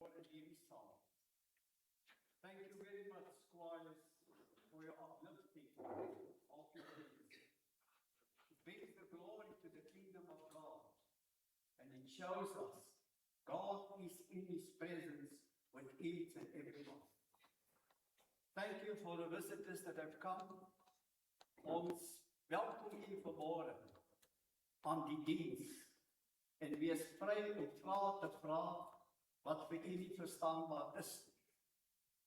for a deep psalm. Thank you very much, squires, for your uplifting of your deeds. It brings the glory to the kingdom of God, and it shows us God is in His presence with each and every one. Thank you for the visitors that have come. Ons welkom u vanmôre aan die diens en wees vry om te vra wat vir u nie verstaanbaar is.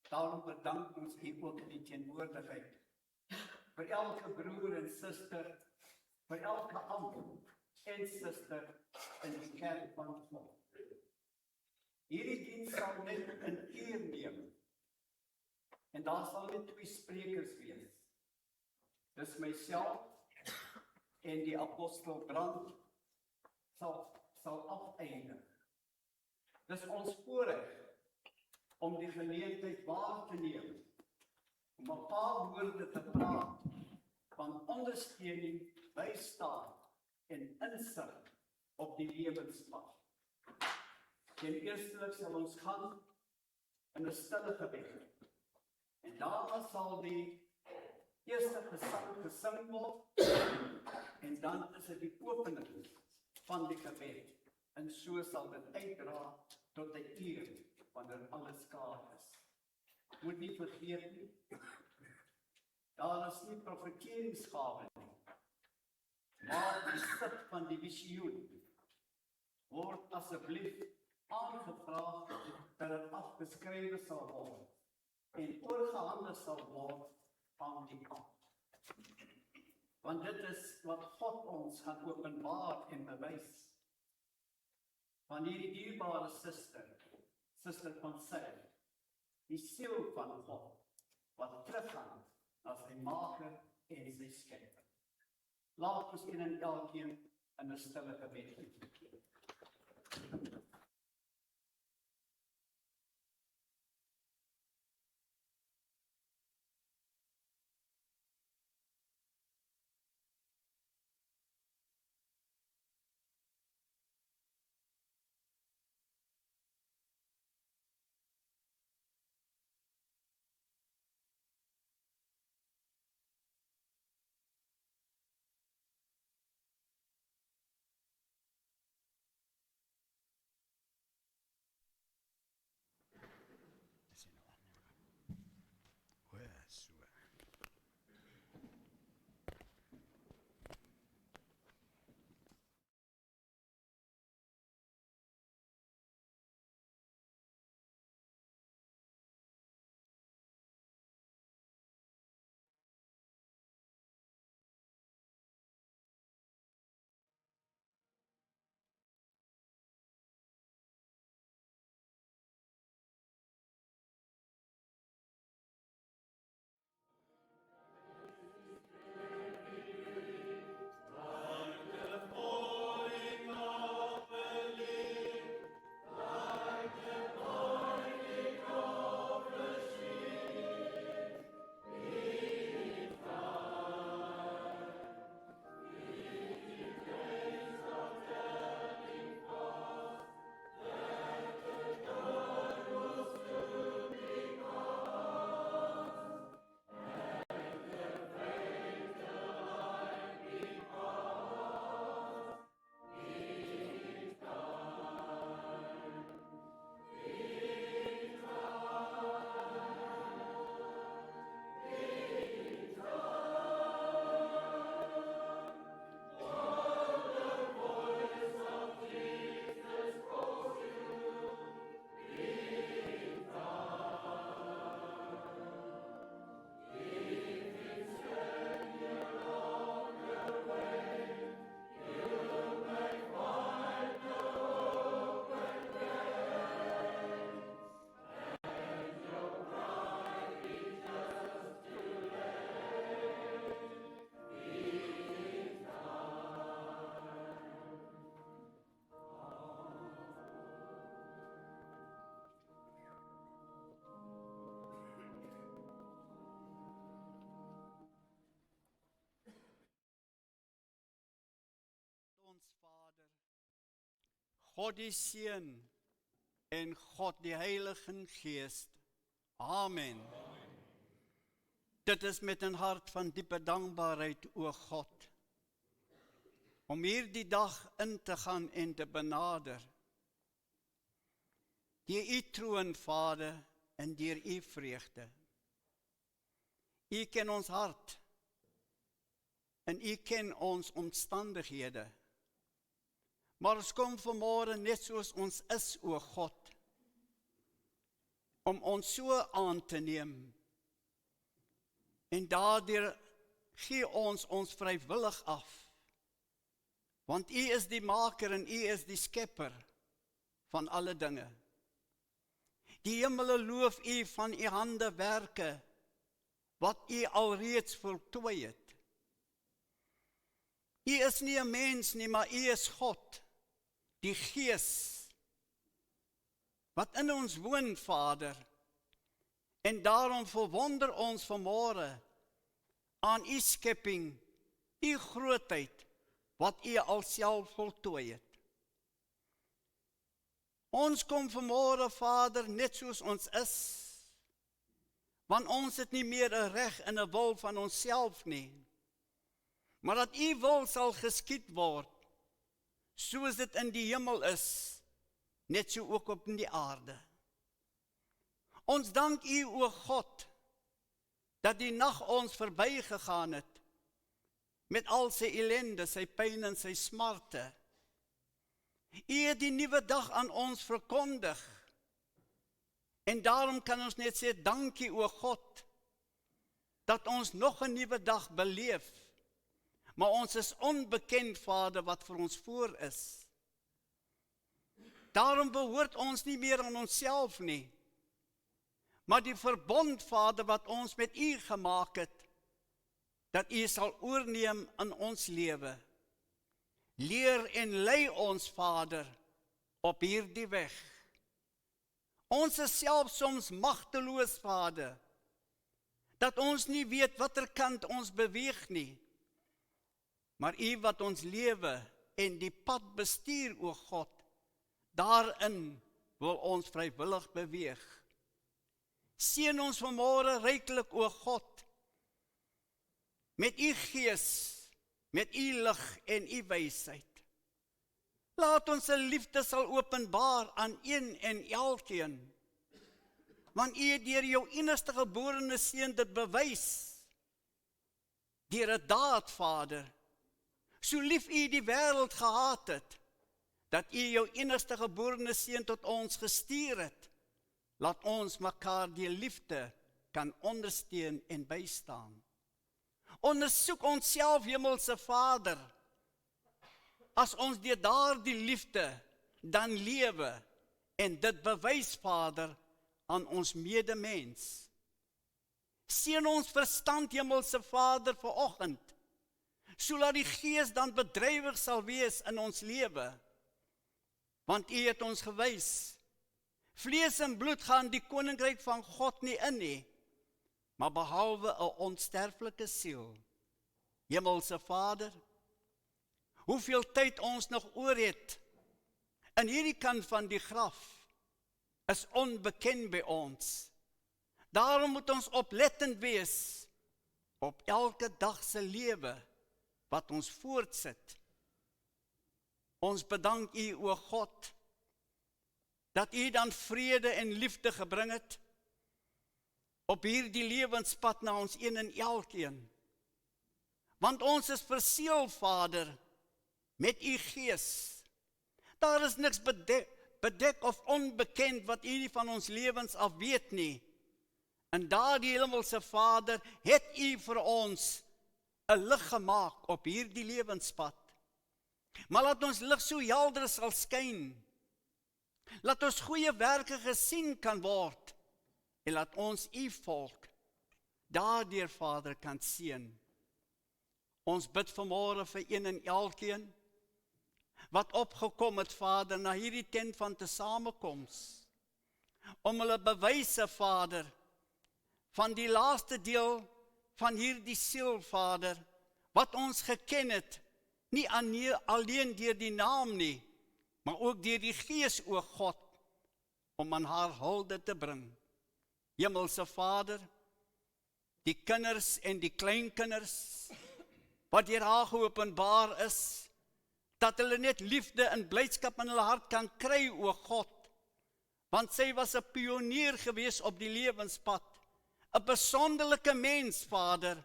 Daarom bedank ons u ook in die teenwoordigheid. Vir elke broer en suster, vir elke oom en suster in die kerk van God. Hierdie diens sal net 'n uur neem. En daar sal net 2 sprekers wees. Dis myself en die apostel Brand sal afeindig. Dis ons voorreg om die geleentheid waar te neem, om 'n paar woorde te praat van ondersteuning, bystand en insig op die lewenspad. Ten eerste sal ons gaan in 'n stille gebed. En daarna sal die eerste gesang gesing word, en dan is dit die opening van die gebed. En so sal dit uitdra tot 'n uur, wanneer alles klaar is. Moet nie vergeet nie, daar is nie profeteringsgawe nie, maar die sit van die visioen word asseblief aangevra dat dit afgeskrywe sal word en oorgehandig sal word aan die kant. Want dit is wat God ons gaan openbaar en bewys. Van hierdie dierbare suster van sy, die siel van God, wat teruggaan na sy maker en sy skepper. Laat ons een en elkeen in 'n stille gebed doen. God die Seun en God die Heilige Gees. Amen. Dit is met een hart van diepe dankbaarheid, o God, om hierdie dag in te gaan en te benader. Deur u troon, Vader, en deur u vreugde. U ken ons hart, en u ken ons omstandighede. Maar ons kom vanmôre net soos ons is, o God, om ons so aan te neem. En daardeur gee ons vrywillig af. Want u is die maker en u is die skepper van alle dinge. Die hemele loof u van u hande werke, wat u alreeds voltooi het. U is nie 'n mens nie, maar u is God, die Gees, wat in ons woon, Vader. En daarom verwonder ons vanmôre aan u skepping, u grootheid, wat u alself voltooi het. Ons kom vanmôre, Vader, net soos ons is, want ons het nie meer 'n reg en 'n wil van onsself nie, maar dat u wil sal geskied word, soos dit in die hemel is, net so ook op in die aarde. Ons dank u, o God, dat die nag ons verbygegaan het, met al sy ellende, sy pyn en sy smarte. U het die nuwe dag aan ons verkondig, en daarom kan ons net sê, dankie, o God, dat ons nog 'n nuwe dag beleef, maar ons is onbekend, Vader, wat vir ons voor is. Daarom behoort ons nie meer aan onsself nie, maar die verbond, Vader, wat ons met u gemaak het, dat u sal oorneem in ons lewe. Leer en lei ons, Vader, op hierdie weg. Ons is self soms magteloos, Vader, dat ons nie weet watter kant ons beweeg nie. Maar u wat ons lewe en die pad bestuur, o God, daarin wil ons vrywillig beweeg. Seën ons vanmôre ryklik, o God, met u Gees, met u lig en u wysheid. Laat ons 'n liefde sal openbaar aan een en elkeen, want u het deur jou enigste geborene seun dit bewys, deur 'n daad, Vader, so lief u die wêreld gehaat het, dat u jou enigste geborene seun tot ons gestuur het. Laat ons mekaar die liefde kan ondersteun en bystaan. Ondersoek onsself, Hemelse Vader, as ons deur daardie liefde dan lewe en dit bewys, Vader, aan ons medemens. Seën ons verstand, Hemelse Vader, vanoggend, sodat die Gees dan bedrywig sal wees in ons lewe. Want u het ons gewys, vlees en bloed gaan die koninkryk van God nie in nie, maar behalwe 'n onsterflike siel. Hemelse Vader, hoeveel tyd ons nog oor het in hierdie kant van die graf, is onbekend by ons. Daarom moet ons oplettend wees op elke dag se lewe wat ons voortsit. Ons bedank u, o God, dat u dan vrede en liefde gebring het op hierdie lewenspad na ons een en elkeen. Want ons is verseël, Vader, met u Gees. Daar is niks bedek of onbekend wat u nie van ons lewens af weet nie. En daardie Hemelse Vader het u vir ons 'n lig gemaak op hierdie lewenspad. Maar laat ons lig so helder sal skyn. Laat ons goeie werke gesien kan word. En laat ons u volk daardeur, Vader, kan seën. Ons bid vanmôre vir een en elkeen wat opgekom het, Vader, na hierdie tent van tesamenkoms, om hulle bewyse, Vader, van die laaste deel van hierdie siel, Vader, wat ons geken het, nie alleen deur die naam nie, maar ook deur die Gees, o God, om aan haar hulde te bring. Hemelse Vader, die kinders en die kleinkinders, wat deur haar geopenbaar is, dat hulle net liefde en blydskap in hulle hart kan kry, o God, want sy was 'n pionier gewees op die lewenspad, 'n besonderlike mens, Vader,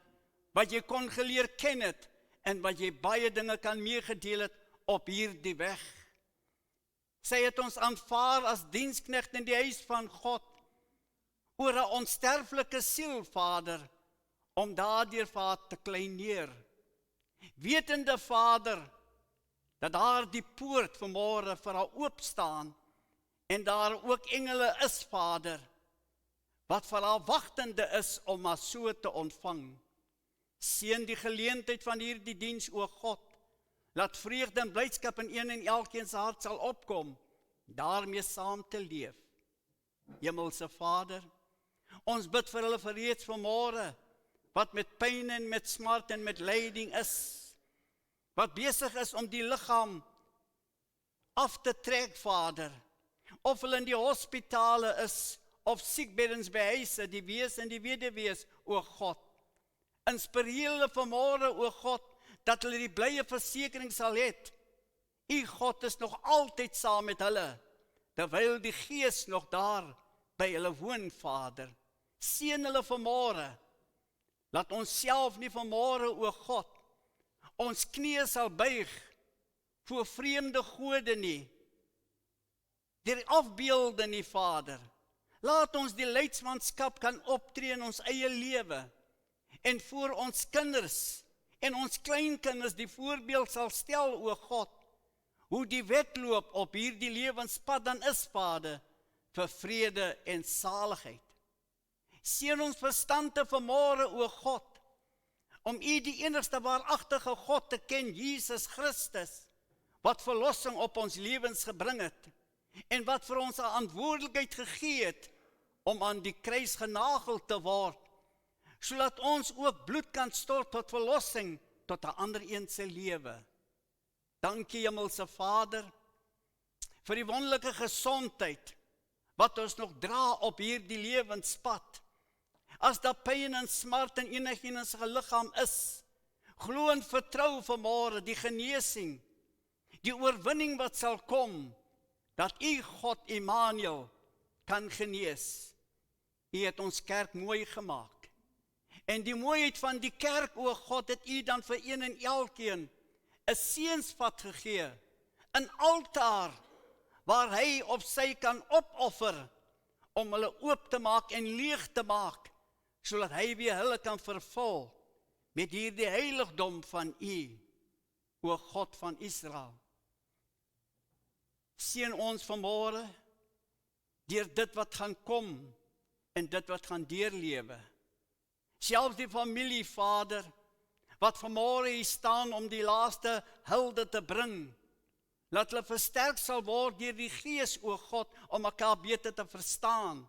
wat jy kon geleer ken het, en wat jy baie dinge kan meegedeel het op hierdie weg. Sy het ons aanvaar as diensknegt in die huis van God, oor 'n onsterflike siel, Vader, om daardeur vir haar te kleineer. Wetende, Vader, dat daar die poort vanmôre vir haar oop staan, en daar ook engele is, Vader, wat vir haar wagtende is om haar so te ontvang. Seën die geleentheid van hierdie diens, o God, laat vreugde en blydskap in een en elkeen se hart sal opkom, daarmee saam te leef. Hemelse Vader, ons bid vir hulle vir reeds vanmôre, wat met pyn en met smart en met lyding is, wat besig is om die liggaam af te trek, Vader, of hulle in die hospitale is, of siekbeddens by huise, die wees en die weduwees, o God. Inspireer hulle vanmôre, o God, dat hulle die blye versekering sal hê. U God is nog altyd saam met hulle, terwyl die Gees nog daar by hulle woon, Vader. Seën hulle vanmôre. Laat ons self nie vanmôre, o God, ons knieë sal buig voor vreemde gode nie, deur afbeelde nie, Vader. Laat ons die leidsmanskap kan optree in ons eie lewe, en voor ons kinders en ons kleinkinders die voorbeeld sal stel, o God, hoe die wedloop op hierdie lewenspad dan is, Vader, vir vrede en saligheid. Seën ons verstande vanmôre, o God, om U die enigste waaragtige God te ken, Jesus Christus, wat verlossing op ons lewens gebring het, en wat vir ons 'n verantwoordelikheid gegee het, om aan die kruis genagel te word, sodat ons ook bloed kan stort tot verlossing, tot 'n ander een se lewe. Dankie, Hemelse Vader, vir die wonderlike gesondheid, wat ons nog dra op hierdie lewenspad. As daar pyn en smart in enigiemand se liggaam is, glo en vertrou vanmôre die genesing, die oorwinning wat sal kom, dat U God Immanuel kan genees. U het ons kerk mooi gemaak. En die mooiheid van die kerk, o God, het U dan vir een en elkeen 'n seënspad gegee, 'n altaar waar hy of sy kan opoffer om hulle oop te maak en leeg te maak, sodat hy weer hulle kan vervul met hierdie heiligdom van U, o God van Israel. Seën ons vanmôre deur dit wat gaan kom en dit wat gaan deurlewe. Selfs die familie, Vader, wat vanmôre hier staan om die laaste hulde te bring, laat hulle versterk sal word deur die Gees, o God, om mekaar beter te verstaan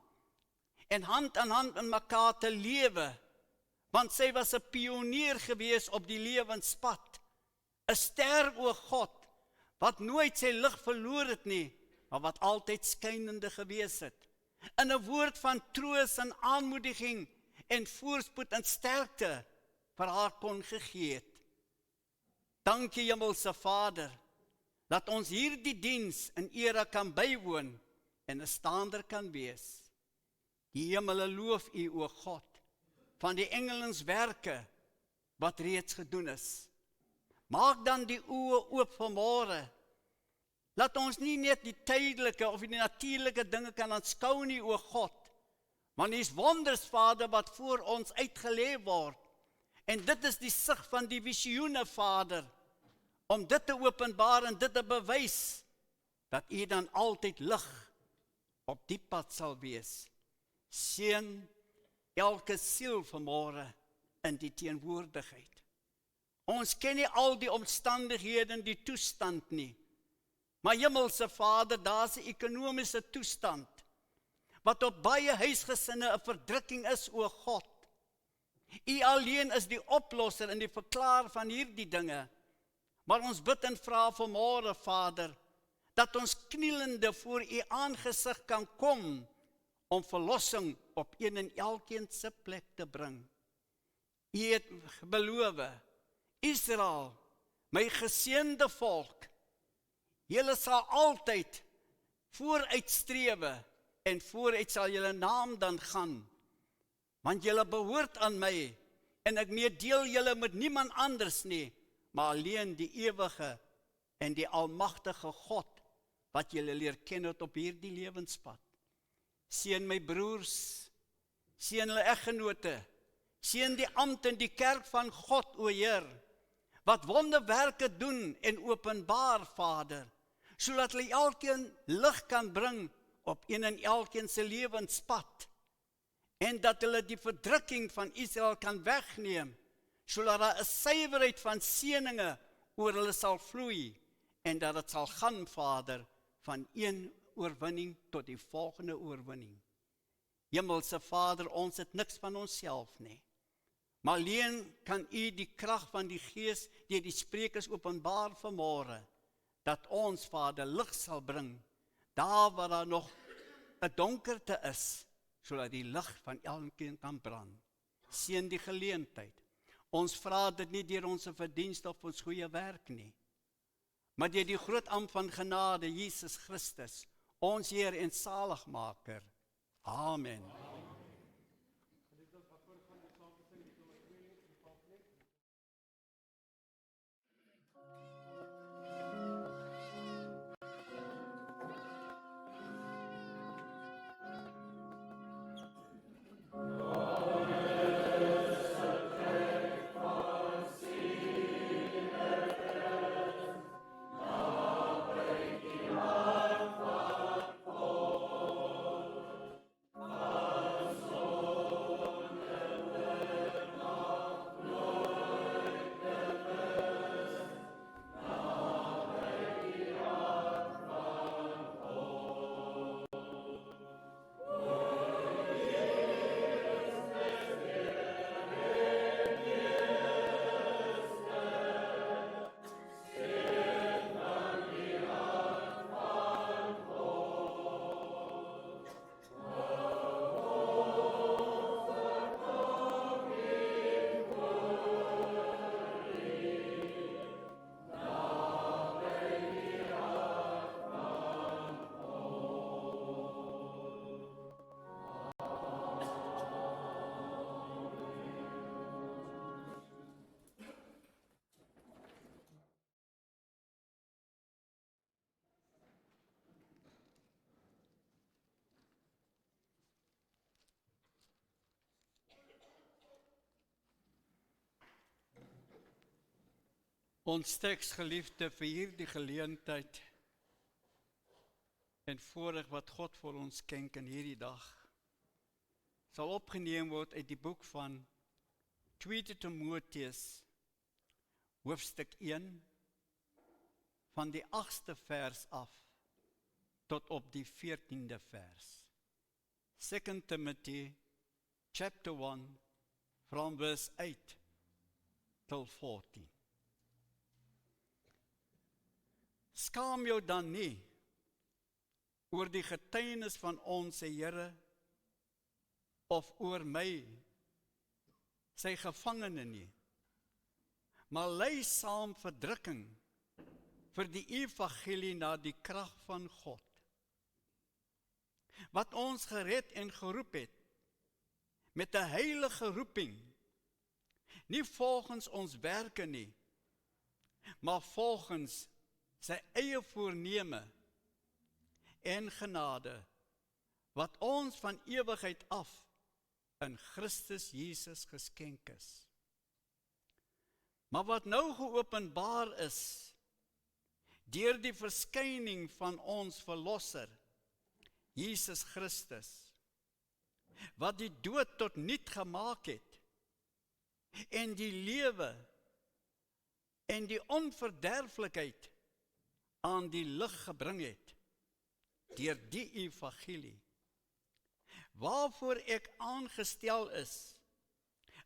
en hand aan hand in mekaar te lewe, want sy was 'n pionier gewees op die lewenspad, 'n ster, o God, wat nooit sy lig verloor het nie, maar wat altyd skynende gewees het, in 'n woord van troos en aanmoediging en voorspoed en sterkte vir haar kon gegee het. Dankie, Hemelse Vader, dat ons hierdie diens in ere kan bywoon en 'n staander kan wees. Die hemele loof U, o God, van die engelens werke wat reeds gedoen is. Maak dan die oë oop vanmôre. Laat ons nie net die tydelike of die natuurlike dinge kan aanskou nie, o God, want dis wonders, Vader, wat voor ons uitgelê word. En dit is die sig van die visioene, Vader, om dit te openbaar en dit te bewys, dat U dan altyd lig op die pad sal wees. Seën elke siel vanmôre in die teenwoordigheid. Ons ken nie al die omstandighede en die toestand nie, maar Hemelse Vader, daar's 'n ekonomiese toestand, wat op baie huisgesinne 'n verdrukking is, o God. U alleen is die oplosser en die verklaar van hierdie dinge, maar ons bid en vra vanmôre, Vader, dat ons knielende voor u aangesig kan kom, om verlossing op een en elkeen se plek te bring. U het beloof, Israel, my geseënde volk, julle sal altyd vooruitstrewe, en vooruit sal julle naam dan gaan, want julle behoort aan my, en ek meedeel julle met niemand anders nie, maar alleen die ewige en die almagtige God, wat julle leer ken het op hierdie lewenspad. Seën my broers, seën hulle eggenote, seën die ampt in die kerk van God, o Heer, wat wonderwerke doen en openbaar, Vader, sodat hulle elkeen lig kan bring op een en elkeen se lewenspad, en dat hulle die verdrukking van Israel kan wegneem, sodat daar 'n suiwerheid van seëninge oor hulle sal vloei, en dat het sal gaan, Vader, van een oorwinning tot die volgende oorwinning. Hemelse Vader, ons het niks van onsself nie, maar alleen kan u die krag van die Gees deur die sprekers openbaar vanmôre, dat ons, Vader, lig sal bring, daar waar daar nog 'n donkerte is, sodat die lig van elkeen kan brand. Seën die geleentheid. Ons vra dit nie deur ons verdienste of ons goeie werk nie, maar deur die groot ampt van genade, Jesus Christus, ons Heer en Saligmaker. Amen. Ons teks, geliefde, vir hierdie geleentheid en voorreg wat God vir ons skenk in hierdie dag, sal opgeneem word uit die boek van 2 Timoteus, hoofstuk 1, van die 8ste vers af, tot op die 14de vers. 2 Timothy, chapter 1, from verse 8 till 14. Skaam jou dan nie oor die getuienis van ons Here of oor my, sy gevangene nie, maar ly saam verdrukking vir die evangelie na die krag van God, wat ons gered en geroep het, met 'n heilige roeping, nie volgens ons werke nie, maar volgens sy eie voorneme en genade, wat ons van ewigheid af in Christus Jesus geskenk is. Maar wat nou geopenbaar is, deur die verskyning van ons Verlosser, Jesus Christus, wat die dood tot niet gemaak het, en die lewe en die onverderflikheid aan die lig gebring het, deur die evangelie, waarvoor ek aangestel is,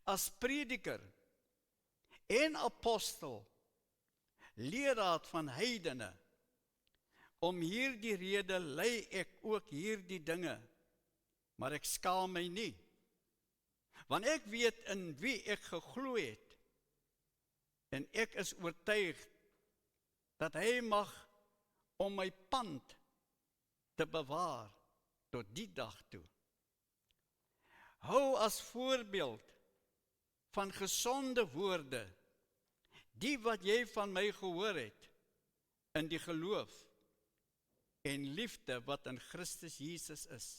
as prediker en apostel, leraar van heidene, Om hierdie rede ly ek ook hierdie dinge, maar ek skaam my nie. Want ek weet in wie ek geglo het, en ek is oortuig dat hy mag om my pand te bewaar tot die dag toe. Hou as voorbeeld van gesonde woorde, die wat jy van my gehoor het, in die geloof en liefde wat in Christus Jesus is.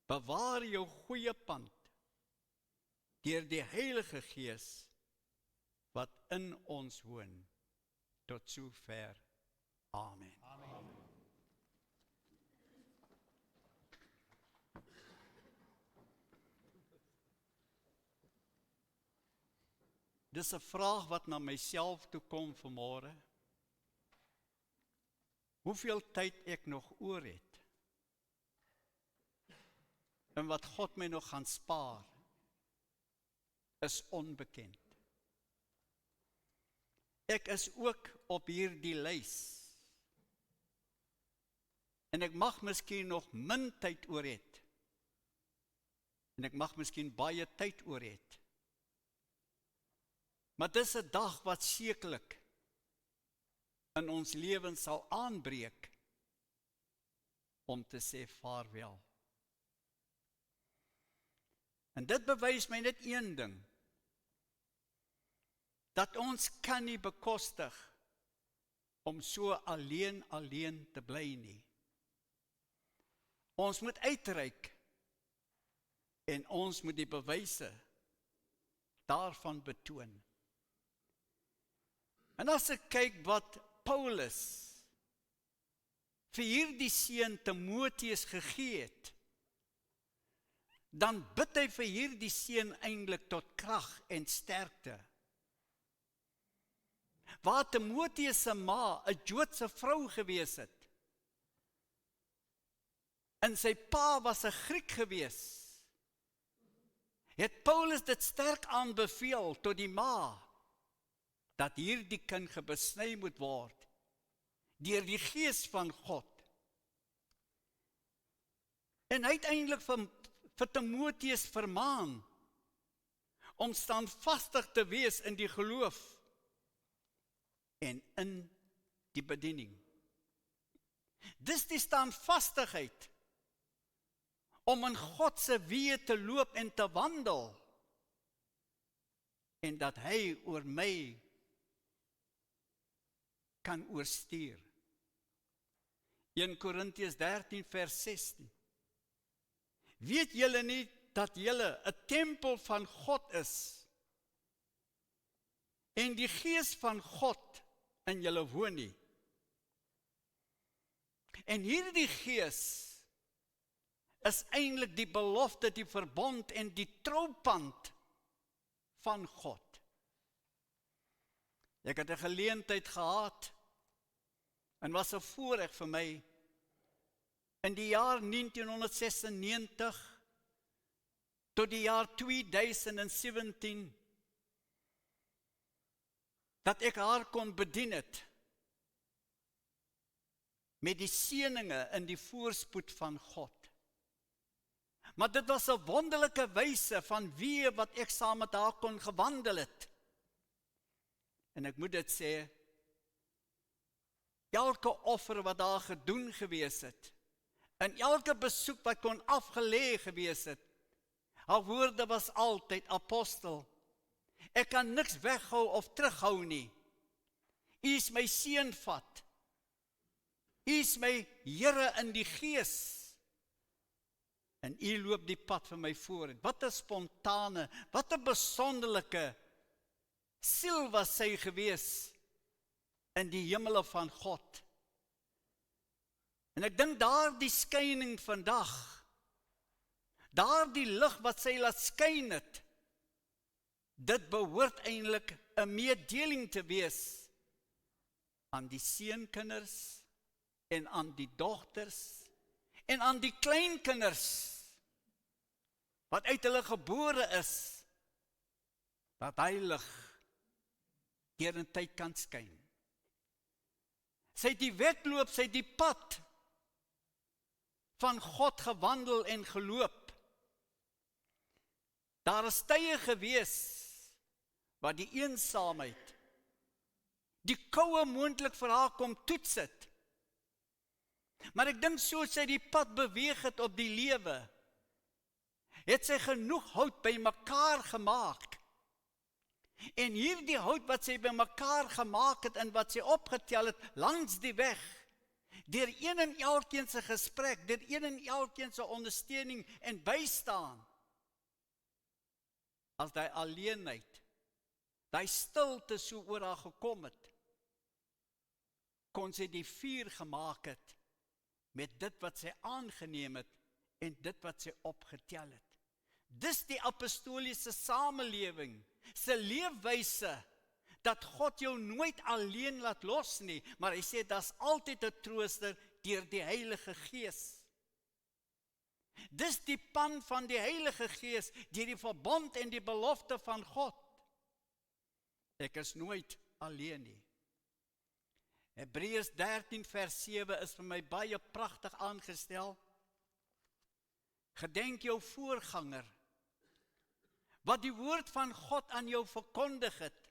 Bewaar jou goeie pand, deur die Heilige Gees, wat in ons woon, tot sover. Amen. Dis 'n vraag wat na myself toe kom vanmôre. Hoeveel tyd ek nog oor het, en wat God my nog gaan spaar, is onbekend. Ek is ook op hierdie lys, en ek mag miskien nog min tyd oor het, en ek mag miskien baie tyd oor het. Maar dis 'n dag wat sekerlik in ons lewens sal aanbreek, om te sê vaarwel. En dit bewys my net een ding, dat ons kan nie bekostig om so alleen te bly nie. Ons moet uitreik en ons moet die bewyse daarvan betoon. En as ek kyk wat Paulus vir hierdie seun Timoteus gegee het, dan bid hy vir hierdie seun eintlik tot krag en sterkte. Waar Timoteus se ma 'n Joodse vrou gewees het, en sy pa was 'n Griek gewees, het Paulus dit sterk aanbeveel tot die ma, dat hierdie kind gebesny moet word, deur die Gees van God. En hy het eintlik vir Timoteus vermaan, om standvastig te wees in die geloof, en in die bediening. Dis die standvastigheid, om in God se weë te loop en te wandel, en dat hy oor my kan oorstuur. 1 Korintiërs 13 vers 16. Weet julle nie dat julle 'n tempel van God is, en die Gees van God in julle woon nie? En hierdie Gees is eintlik die belofte, die verbond en die troupand van God. Ek het 'n geleentheid gehad, en was 'n voorreg vir my, in die jaar 1996 tot die jaar 2017, dat ek haar kon bedien het, met die seëninge in die voorspoed van God. Maar dit was 'n wonderlike wyse van wie wat ek saam met haar kon gewandel het. En ek moet dit sê, elke offer wat daar gedoen gewees het, en elke besoek wat kon afgelê gewees het, haar woorde was altyd, apostel, ek kan niks weghou of terughou nie. U is my seunvat. U is my Here in die Gees. En u loop die pad vir my vooruit. Wat 'n spontane, wat 'n besonderlike siel was sy gewees in die hemele van God. En ek dink daardie skyning vandag, daardie lig wat sy laat skyn het, dit behoort eintlik 'n meedeling te wees aan die seunkinders en aan die dogters en aan die kleinkinders wat uit hulle gebore is, dat hy lig deur in tyd kan skyn. Sy het die wedloop, sy het die pad van God gewandel en geloop. Daar is tye gewees waar die eensaamheid, die koue moontlik vir haar kom toets het. Maar ek dink soos sy die pad beweeg het op die lewe, het sy genoeg hout by mekaar gemaak. En hierdie hout wat sy by mekaar gemaak het en wat sy opgetel het langs die weg, deur een en elkeen se gesprek, deur een en elkeen se ondersteuning en bystaan, as die alleenheid, die stilte so oor haar gekom het, kon sy die vuur gemaak het met dit wat sy aangeneem het en dit wat sy opgetel het. Dis die apostoliese samelewing, se leefwyse, dat God jou nooit alleen laat los nie, maar hy sê, daar's altyd 'n trooster deur die Heilige Gees. Dis die pan van die Heilige Gees, deur die verbond en die belofte van God. Ek is nooit alleen nie. Hebreërs 13 vers 7 is vir my baie pragtig aangestel. Gedenk jou voorganger, wat die woord van God aan jou verkondig het,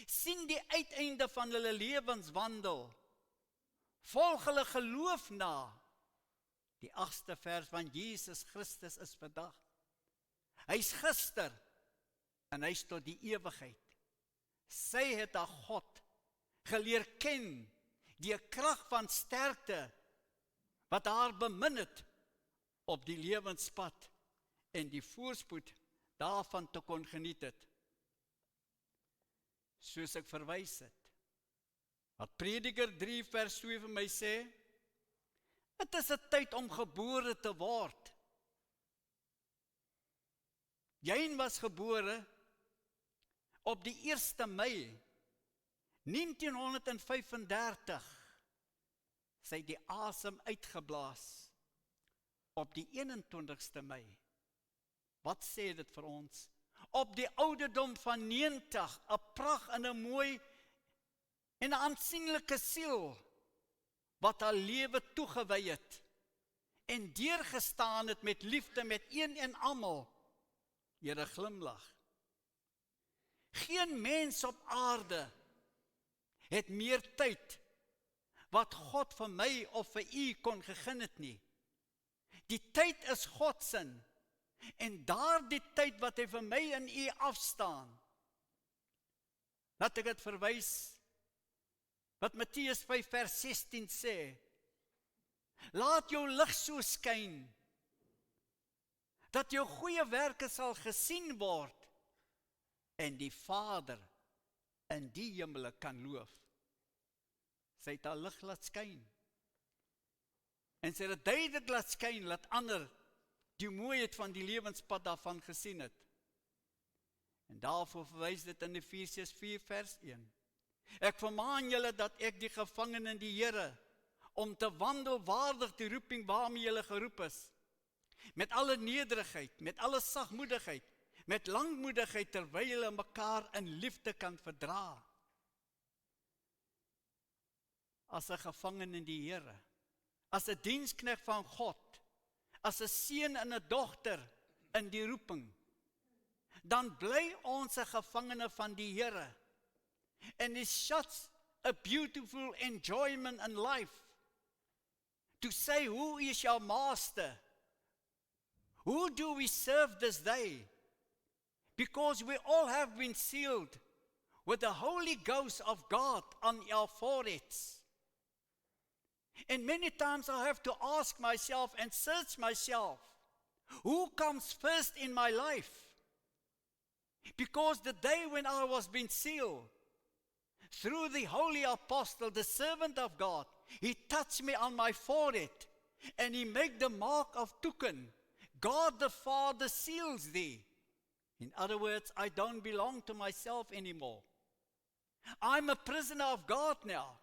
sien die uiteinde van hulle lewenswandel, volg hulle geloof na. Die 8ste vers van Jesus Christus is vandag. Hy's gister en hy's tot die ewigheid. Sy het haar God geleer ken, die krag van sterkte, wat haar bemin het op die lewenspad en die voorspoed daarvan te kon geniet het. Soos ek verwys het, wat Prediker 3 vers 2 vir my sê, dit is 'n tyd om gebore te word. Jane was gebore op die 1 Mei 1935. Sy het die asem uitgeblaas op die 21ste Mei. Wat sê dit vir ons? Op die ouderdom van 90, 'n pragt en 'n mooi en 'n aansienlike siel, wat haar lewe toegewy het, en deurgestaan het met liefde met een en almal, Here glimlag. Geen mens op aarde het meer tyd, wat God vir my of vir u kon gegee het nie. Die tyd is God se, en daardie tyd wat hy vir my en u afstaan, laat ek dit verwys, wat Matteus 5 vers 16 sê, laat jou lig so skyn, dat jou goeie werke sal gesien word, en die Vader in die hemele kan loof. Sy het haar lig laat skyn, en sy het dit duidelik laat skyn, laat ander die mooiheid van die lewenspad daarvan gesien het. En daarvoor verwys dit in Efesiërs 4 vers 1. Ek vermaan julle dat ek die gevangene in die Here, om te wandel waardig die roeping waarmee julle geroep is, met alle nederigheid, met alle sagmoedigheid, met langmoedigheid, terwyl julle mekaar in liefde kan verdra. As 'n gevangene in die Here, as 'n diensknegt van God, as 'n seun en 'n dogter in die roeping, dan bly ons 'n gevangene van die Here. And it's such a beautiful enjoyment in life to say, who is your master? Who do we serve this day? Because we all have been sealed with the Holy Ghost of God on our foreheads. And many times I have to ask myself and search myself, who comes first in my life? Because the day when I was being sealed, through the holy apostle, the servant of God, he touched me on my forehead, and he made the mark of token. God the Father seals thee. In other words, I don't belong to myself anymore. I'm a prisoner of God now.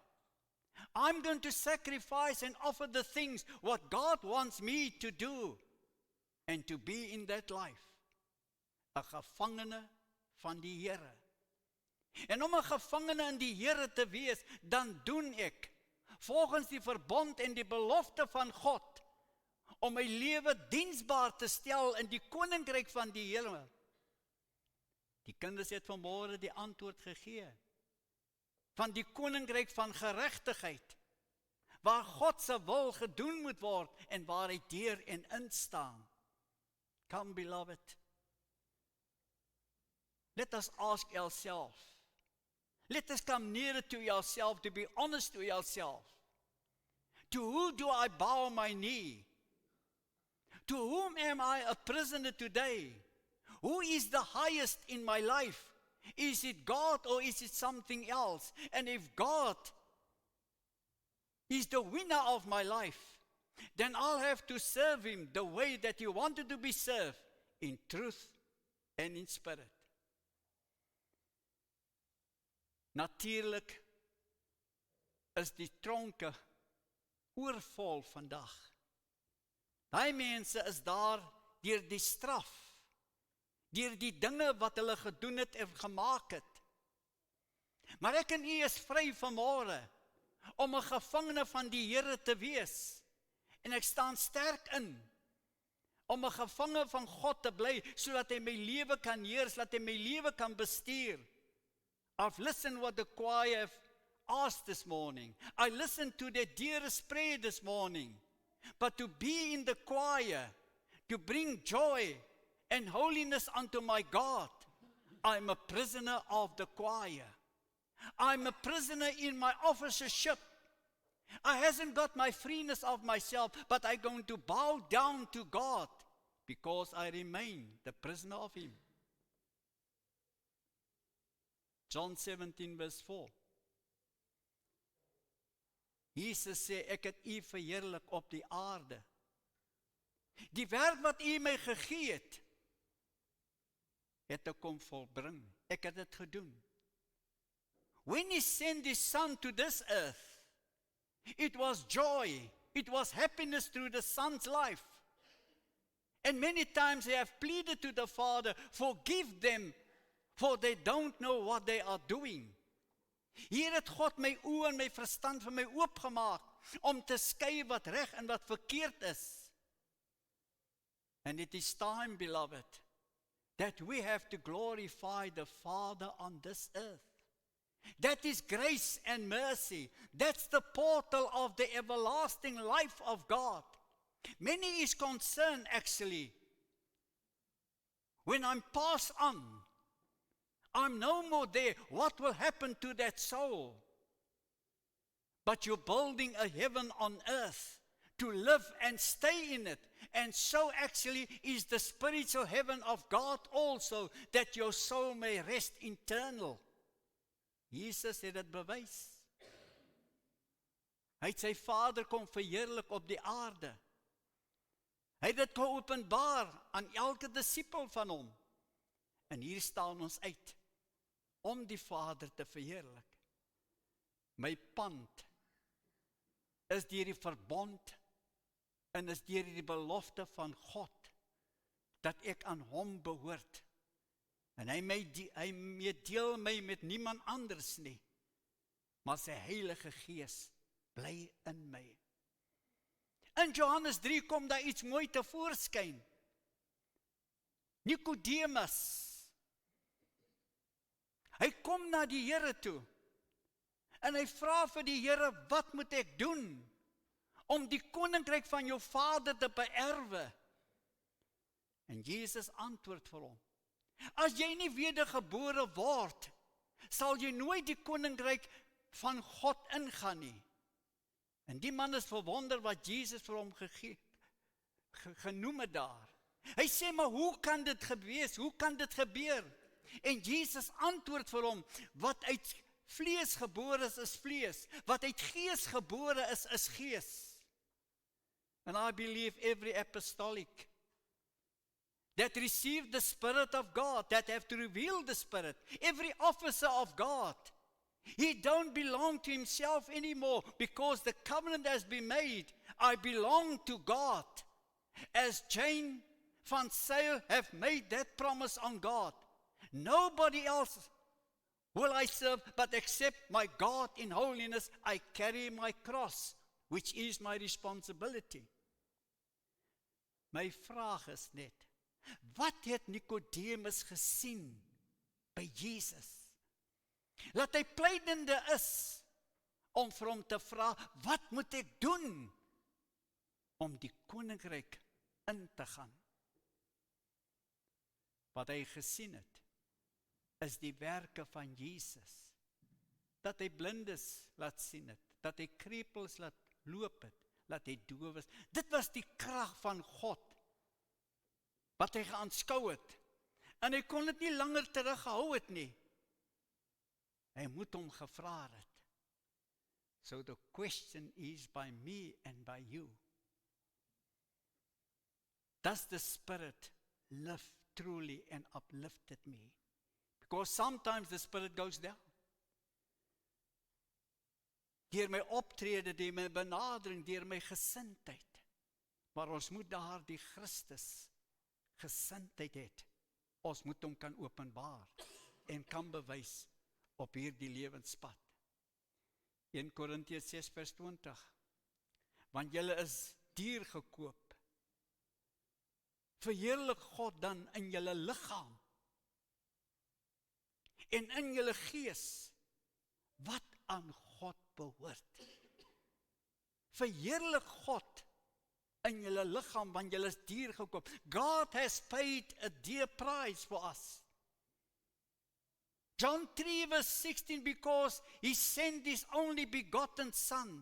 I'm going to sacrifice and offer the things what God wants me to do and to be in that life. 'n gevangene van die Here. En om 'n gevangene in die Here te wees, dan doen ek volgens die verbond en die belofte van God, om my lewe diensbaar te stel in die koninkryk van die Here. Die kinders het vanmôre die antwoord gegee, van die koninkryk van geregtigheid, waar God se wil gedoen moet word, en waar hy deur en in staan. Come, beloved. Let us ask ourselves. Let us come nearer to yourself, to be honest to yourself. To who do I bow my knee? To whom am I a prisoner today? Who is the highest in my life? Is it God or is it something else? And if God is the winner of my life, then I'll have to serve Him the way that He wanted to be served, in truth and in spirit. Natuurlik is die tronke oorvol vandag. Daai mense is daar deur die straf, deur die dinge wat hulle gedoen het en gemaak het. Maar ek en u is vry vanmôre om 'n gevangene van die Here te wees. En ek staan sterk in om 'n gevangene van God te bly, sodat hy my lewe kan heers, sodat hy my lewe kan bestuur. I've listened what the choir have asked this morning. I listened to their dearest prayer this morning. But to be in the choir, to bring joy and holiness unto my God, I'm a prisoner of the choir. I'm a prisoner in my officership. I hasn't got my freeness of myself, but I'm going to bow down to God because I remain the prisoner of Him. John 17 verse 4. Jesus sê, ek het u verheerlik op die aarde. Die werk wat u my gegee het ek kom volbring. Ek het dit gedoen. When He sent His Son to this earth, it was joy, it was happiness through the Son's life. And many times they have pleaded to the Father, forgive them, for they don't know what they are doing. Hier het God my oë en my verstand vir my oopgemaak, om te skei wat reg en wat verkeerd is. And it is time, beloved, that we have to glorify the Father on this earth. That is grace and mercy. That's the portal of the everlasting life of God. Many is concerned actually, when I'm passed on, I'm no more there, what will happen to that soul? But you're building a heaven on earth to live and stay in it. And so actually is the spiritual heaven of God also, that your soul may rest eternal. Jesus het dit bewys. Hy het sy Vader kom verheerlik op die aarde. Hy het dit geopenbaar aan elke disipel van hom. En hier staan ons uit om die Vader te verheerlik. My pand is deur die verbond en is deur die belofte van God dat ek aan hom behoort. En hy deel my met niemand anders nie, maar sy Heilige Gees bly in my. In Johannes 3 kom daar iets mooi tevoorskyn. Nicodemus, hy kom na die Here toe, en hy vra vir die Here, wat moet ek doen, om die koninkryk van jou Vader te beerwe? En Jesus antwoord vir hom, as jy nie wedergebore word, sal jy nooit die koninkryk van God ingaan nie. En die man is verwonder wat Jesus vir hom genoem het daar. Hy sê, maar hoe kan dit gewees? Hoe kan dit gebeur? En Jesus antwoord vir hom, wat uit vlees gebore is vlees. Wat uit gees gebore is gees. And I believe every apostolic that received the Spirit of God, that have to reveal the Spirit, every officer of God, he don't belong to himself anymore, because the covenant has been made. I belong to God. As Jane van Sail have made that promise on God. Nobody else will I serve but accept my God in holiness? I carry my cross, which is my responsibility. My vraag is net, wat het Nicodemus gesien by Jesus? Dat hy pleidende is om vir hom te vra, wat moet ek doen om die koninkryk in te gaan? Wat hy gesien het, is die werke van Jesus. Dat hy blindes laat sien het, dat hy krepels laat loop het, dat hy doof is. Dit was die krag van God, wat hy geaanskou het. En hy kon dit nie langer teruggehou het nie. Hy moet hom gevra het. So the question is by me and by you. Does the Spirit live truly and uplifted me? Because sometimes the Spirit goes down. Deur my optrede, deur my benadering, deur my gesindheid. Maar ons moet daar die Christus gesindheid het. Ons moet hom kan openbaar en kan bewys op hierdie lewenspad. 1 Korintiërs 6 vers 20. Want julle is duur gekoop. Verheerlik God dan in julle liggaam en in julle gees wat aan God behoort. Verheerlik God in julle liggaam, want julle is duur gekoop. God has paid a dear price for us. John 3 verse 16, because he sent his only begotten Son,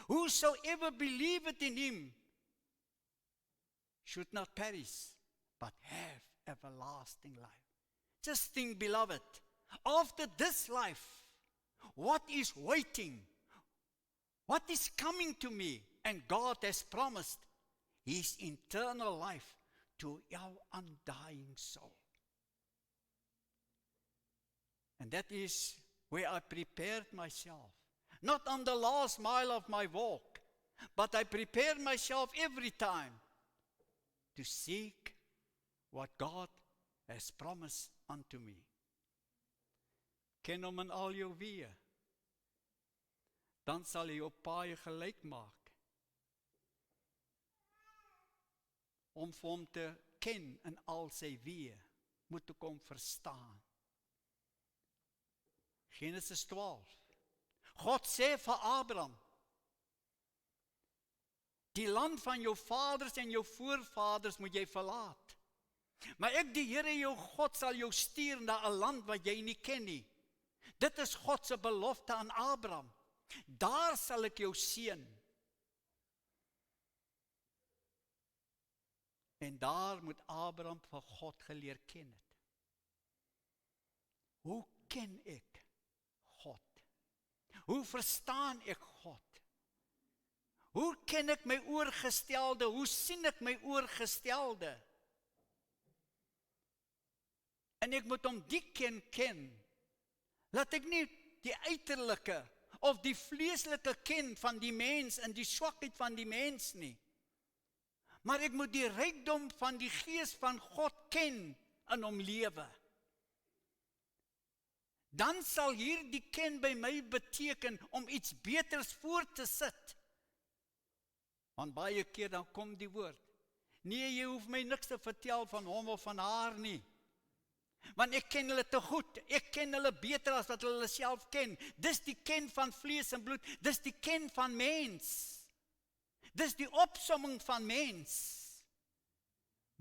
whosoever believeth in him should not perish, but have everlasting life. Just think, beloved, after this life, what is waiting? What is coming to me? And God has promised his eternal life to our undying soul. And that is where I prepared myself. Not on the last mile of my walk, but I prepared myself every time to seek what God has promised unto me. Ken hom in al jou weë, dan sal hy op paaie gelyk maak. Om vir hom te ken in al sy weë, moet ek hom verstaan. Genesis 12. God sê vir Abraham, die land van jou vaders en jou voorvaders moet jy verlaat. Maar ek, die Here jou God, sal jou stuur na 'n land wat jy nie ken nie. Dit is God se belofte aan Abraham. Daar sal ek jou seën. En daar moet Abraham vir God geleer ken het. Hoe ken ek God? Hoe verstaan ek God? Hoe ken ek my oorgestelde? Hoe sien ek my oorgestelde? En ek moet hom die ken. Laat ek nie die uiterlike of die vleeslike ken van die mens en die swakheid van die mens nie. Maar ek moet die rykdom van die gees van God ken in hom lewe. Dan sal hierdie ken by my beteken om iets beters voor te sit. Want baie keer dan kom die woord, nee, jy hoef my niks te vertel van hom of van haar nie. Want ek ken hulle te goed, ek ken hulle beter as wat hulle self ken. Dis die ken van vlees en bloed, dis die ken van mens. Dis die opsomming van mens.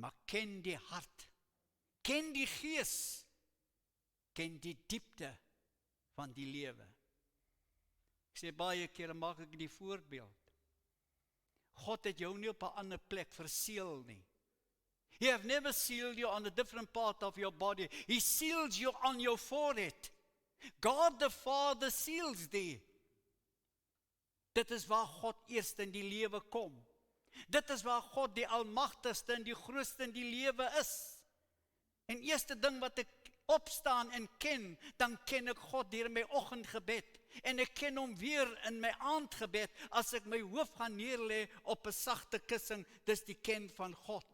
Maar ken die hart, ken die gees, ken die diepte van die lewe. Ek sê baie keer, maak ek die voorbeeld. God het jou nie op 'n ander plek verseël nie. He have never sealed you on a different part of your body. He seals you on your forehead. God the Father seals thee. Dit is waar God eerst in die lewe kom. Dit is waar God die almagtigste en die grootste in die lewe is. En eerste ding wat ek opstaan en ken, dan ken ek God deur my oggendgebed. En ek ken hom weer in my aandgebed, as ek my hoof gaan neerlê op 'n sagte kussing, dis die ken van God.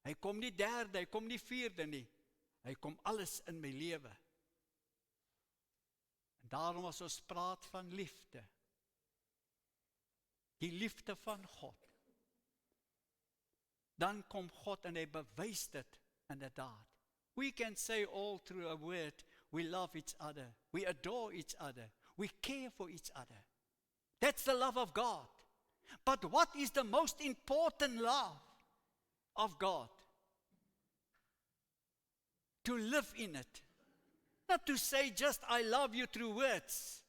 Hy kom nie derde, hy kom nie vierde nie. Hy kom alles in my lewe. En daarom as ons praat van liefde, die liefde van God, dan kom God en hy bewys dit in die daad. We can say all through a word, we love each other, we adore each other, we care for each other. That's the love of God. But what is the most important love of God? To live in it. Not to say just I love you through words.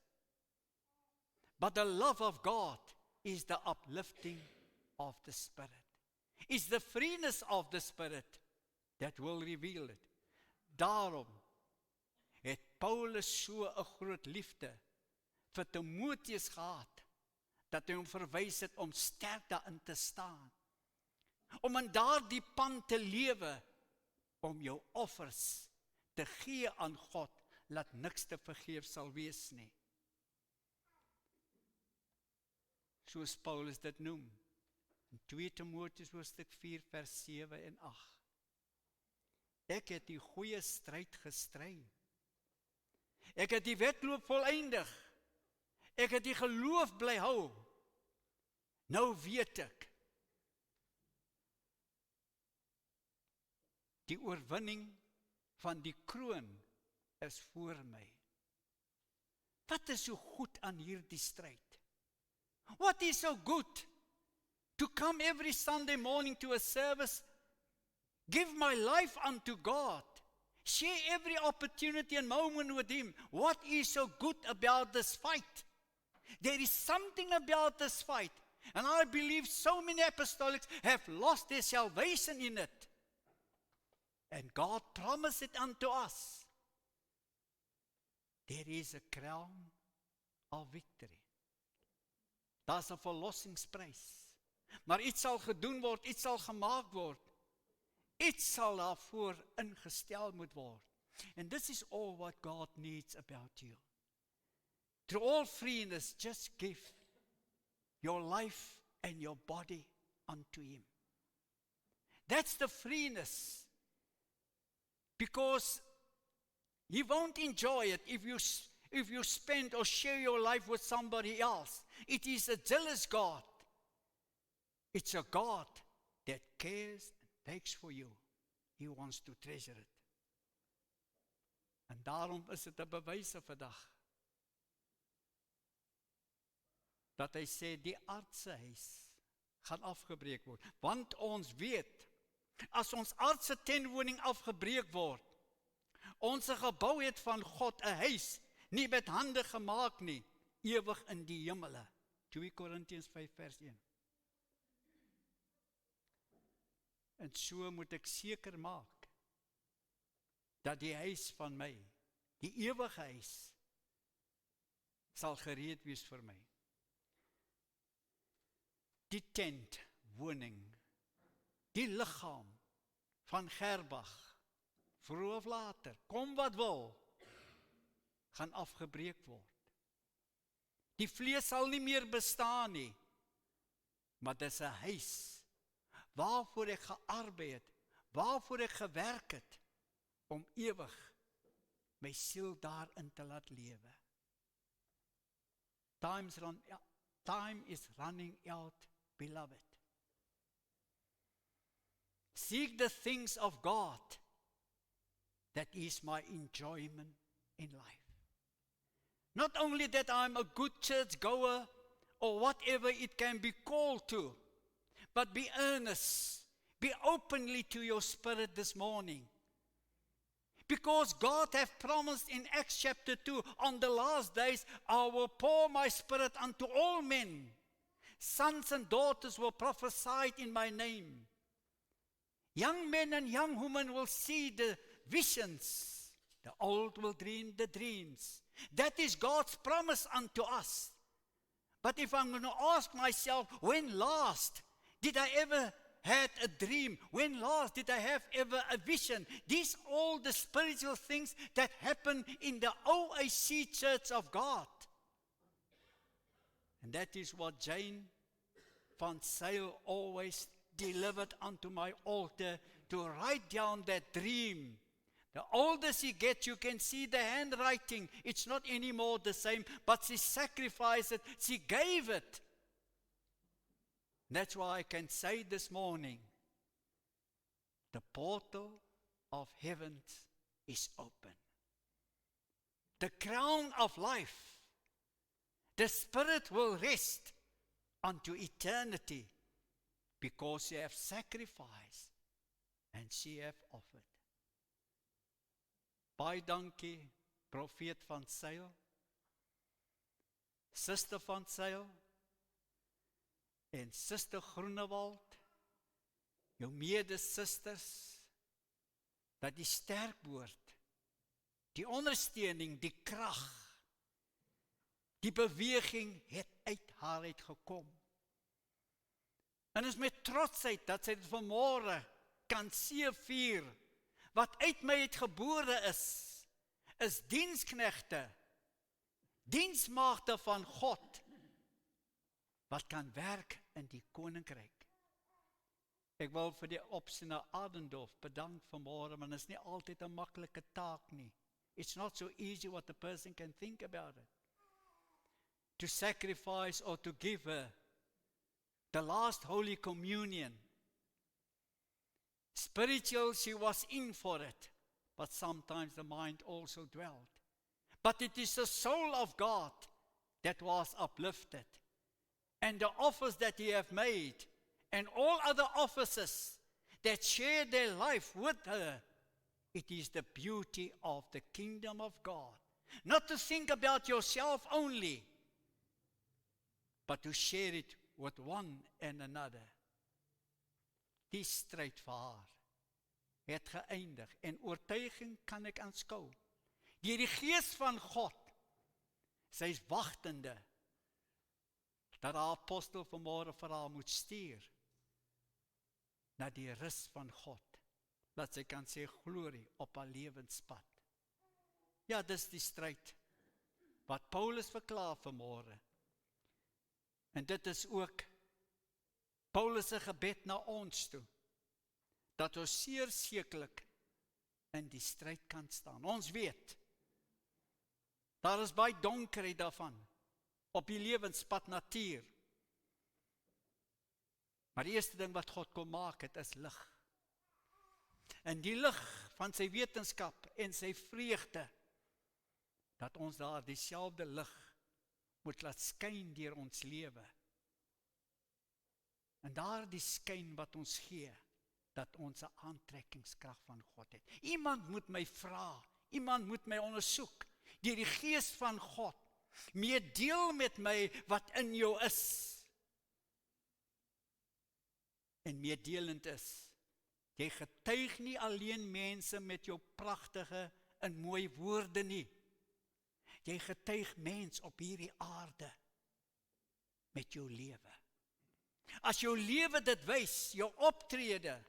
But the love of God is the uplifting of the Spirit. It's the freeness of the Spirit that will reveal it. Daarom het Paulus so 'n groot liefde vir Timoteus gehad, dat hy hom verwys het om sterk daarin te staan. Om in daardie pad te lewe, om jou offers te gee aan God, laat niks te vergeef sal wees nie. Soos Paulus dit noem, in 2 Timoteus hoofstuk 4 vers 7 en 8. Ek het die goeie stryd gestry. Ek het die wedloop volëindig. Ek het die geloof bly hou. Nou weet ek, die oorwinning van die kroon is voor my. Wat is so goed aan hierdie stryd? What is so good? To come every Sunday morning to a service, give my life unto God, share every opportunity and moment with Him. What is so good about this fight? There is something about this fight, and I believe so many apostolics have lost their salvation in it. And God promised it unto us. There is a crown of victory. Daar's 'n verlossingsprys. Maar iets sal gedoen word, iets sal gemaak word. Iets sal daarvoor ingestel moet word. And this is all what God needs about you. Through all freeness, just give your life and your body unto Him. That's the freeness. Because He won't enjoy it if you spend or share your life with somebody else. It is a jealous God. It's a God that cares and takes for you. He wants to treasure it. En daarom is dit 'n bewys vandag, dat hy sê die aardse huis gaan afgebreek word. Want ons weet, as ons aardse tenwoning afgebreek word, ons gebou het van God 'n huis, nie met hande gemaak nie, ewig in die hemele. 2 Korintiërs 5 vers 1. En so moet ek seker maak, dat die huis van my, die ewige huis, sal gereed wees vir my. Die tent, woning, die liggaam van Gerbach, vroeg of later, kom wat wil, gaan afgebreek word. Die vlees sal nie meer bestaan nie, maar dit is 'n huis, waarvoor ek gearbeid het, waarvoor ek gewerk het, om ewig my siel daarin te laat lewe. Time is running out, beloved. Seek the things of God. That is my enjoyment in life. Not only that I'm a good church goer, or whatever it can be called to, but be earnest, be openly to your spirit this morning. Because God hath promised in Acts chapter 2, on the last days, I will pour my spirit unto all men. Sons and daughters will prophesy in my name. Young men and young women will see the visions. The old will dream the dreams. That is God's promise unto us. But if I'm going to ask myself, when last did I ever had a dream? When last did I have ever a vision? These are all the spiritual things that happen in the OAC Church of God. And that is what Jane van Zyl always delivered unto my altar, to write down that dream, The older she gets, you can see the handwriting. It's not anymore the same, but she sacrificed it. She gave it. That's why I can say this morning, the portal of heaven is open. The crown of life, the Spirit will rest unto eternity because she have sacrificed and she have offered. Baie dankie, profeet van Sail, Suster van Sail, en Suster Groenewald, jou medesusters, dat die sterkwoord, die ondersteuning, die krag, die beweging het uit haar uitgekom. En is met trotsheid dat sy dit vanmôre kan vier. Wat uit my het gebore is diensknegte, diensmaagde van God, wat kan werk in die koninkryk. Ek wil vir die opsiener Adendorf bedank vanmôre, maar dit is nie altyd 'n maklike taak nie. It's not so easy what a person can think about it. To sacrifice or to give her the last Holy Communion. Spiritual, she was in for it, but sometimes the mind also dwelled. But it is the soul of God that was uplifted. And the office that He have made, and all other offices that share their life with her, it is the beauty of the kingdom of God. Not to think about yourself only, but to share it with one and another. Die stryd vir haar het geëindig en oortuiging kan ek aanskou. Deur die Gees van God, sy is wagtende dat haar apostel vanmôre vir haar moet stuur na die rus van God, dat sy kan sê glorie op haar lewenspad. Ja, dis die stryd wat Paulus verklaar vanmôre. En dit is ook Paulus se gebed na ons toe, dat ons seer sekerlik in die stryd kan staan. Ons weet, daar is baie donkerheid daarvan, op die lewenspad natuur. Maar die eerste ding wat God kom maak het, is lig. En die lig van sy wetenskap en sy vreugde, dat ons daar dieselfde lig moet laat skyn deur ons lewe. En daar die skyn wat ons gee, dat ons 'n aantrekkingskrag van God het. Iemand moet my vra, iemand moet my ondersoek, deur die Gees van God, deel met my wat in jou is. En meedelend is, jy getuig nie alleen mense met jou pragtige en mooi woorde nie. Jy getuig mens op hierdie aarde met jou lewe. As jou lewe dit wys, jou optrede,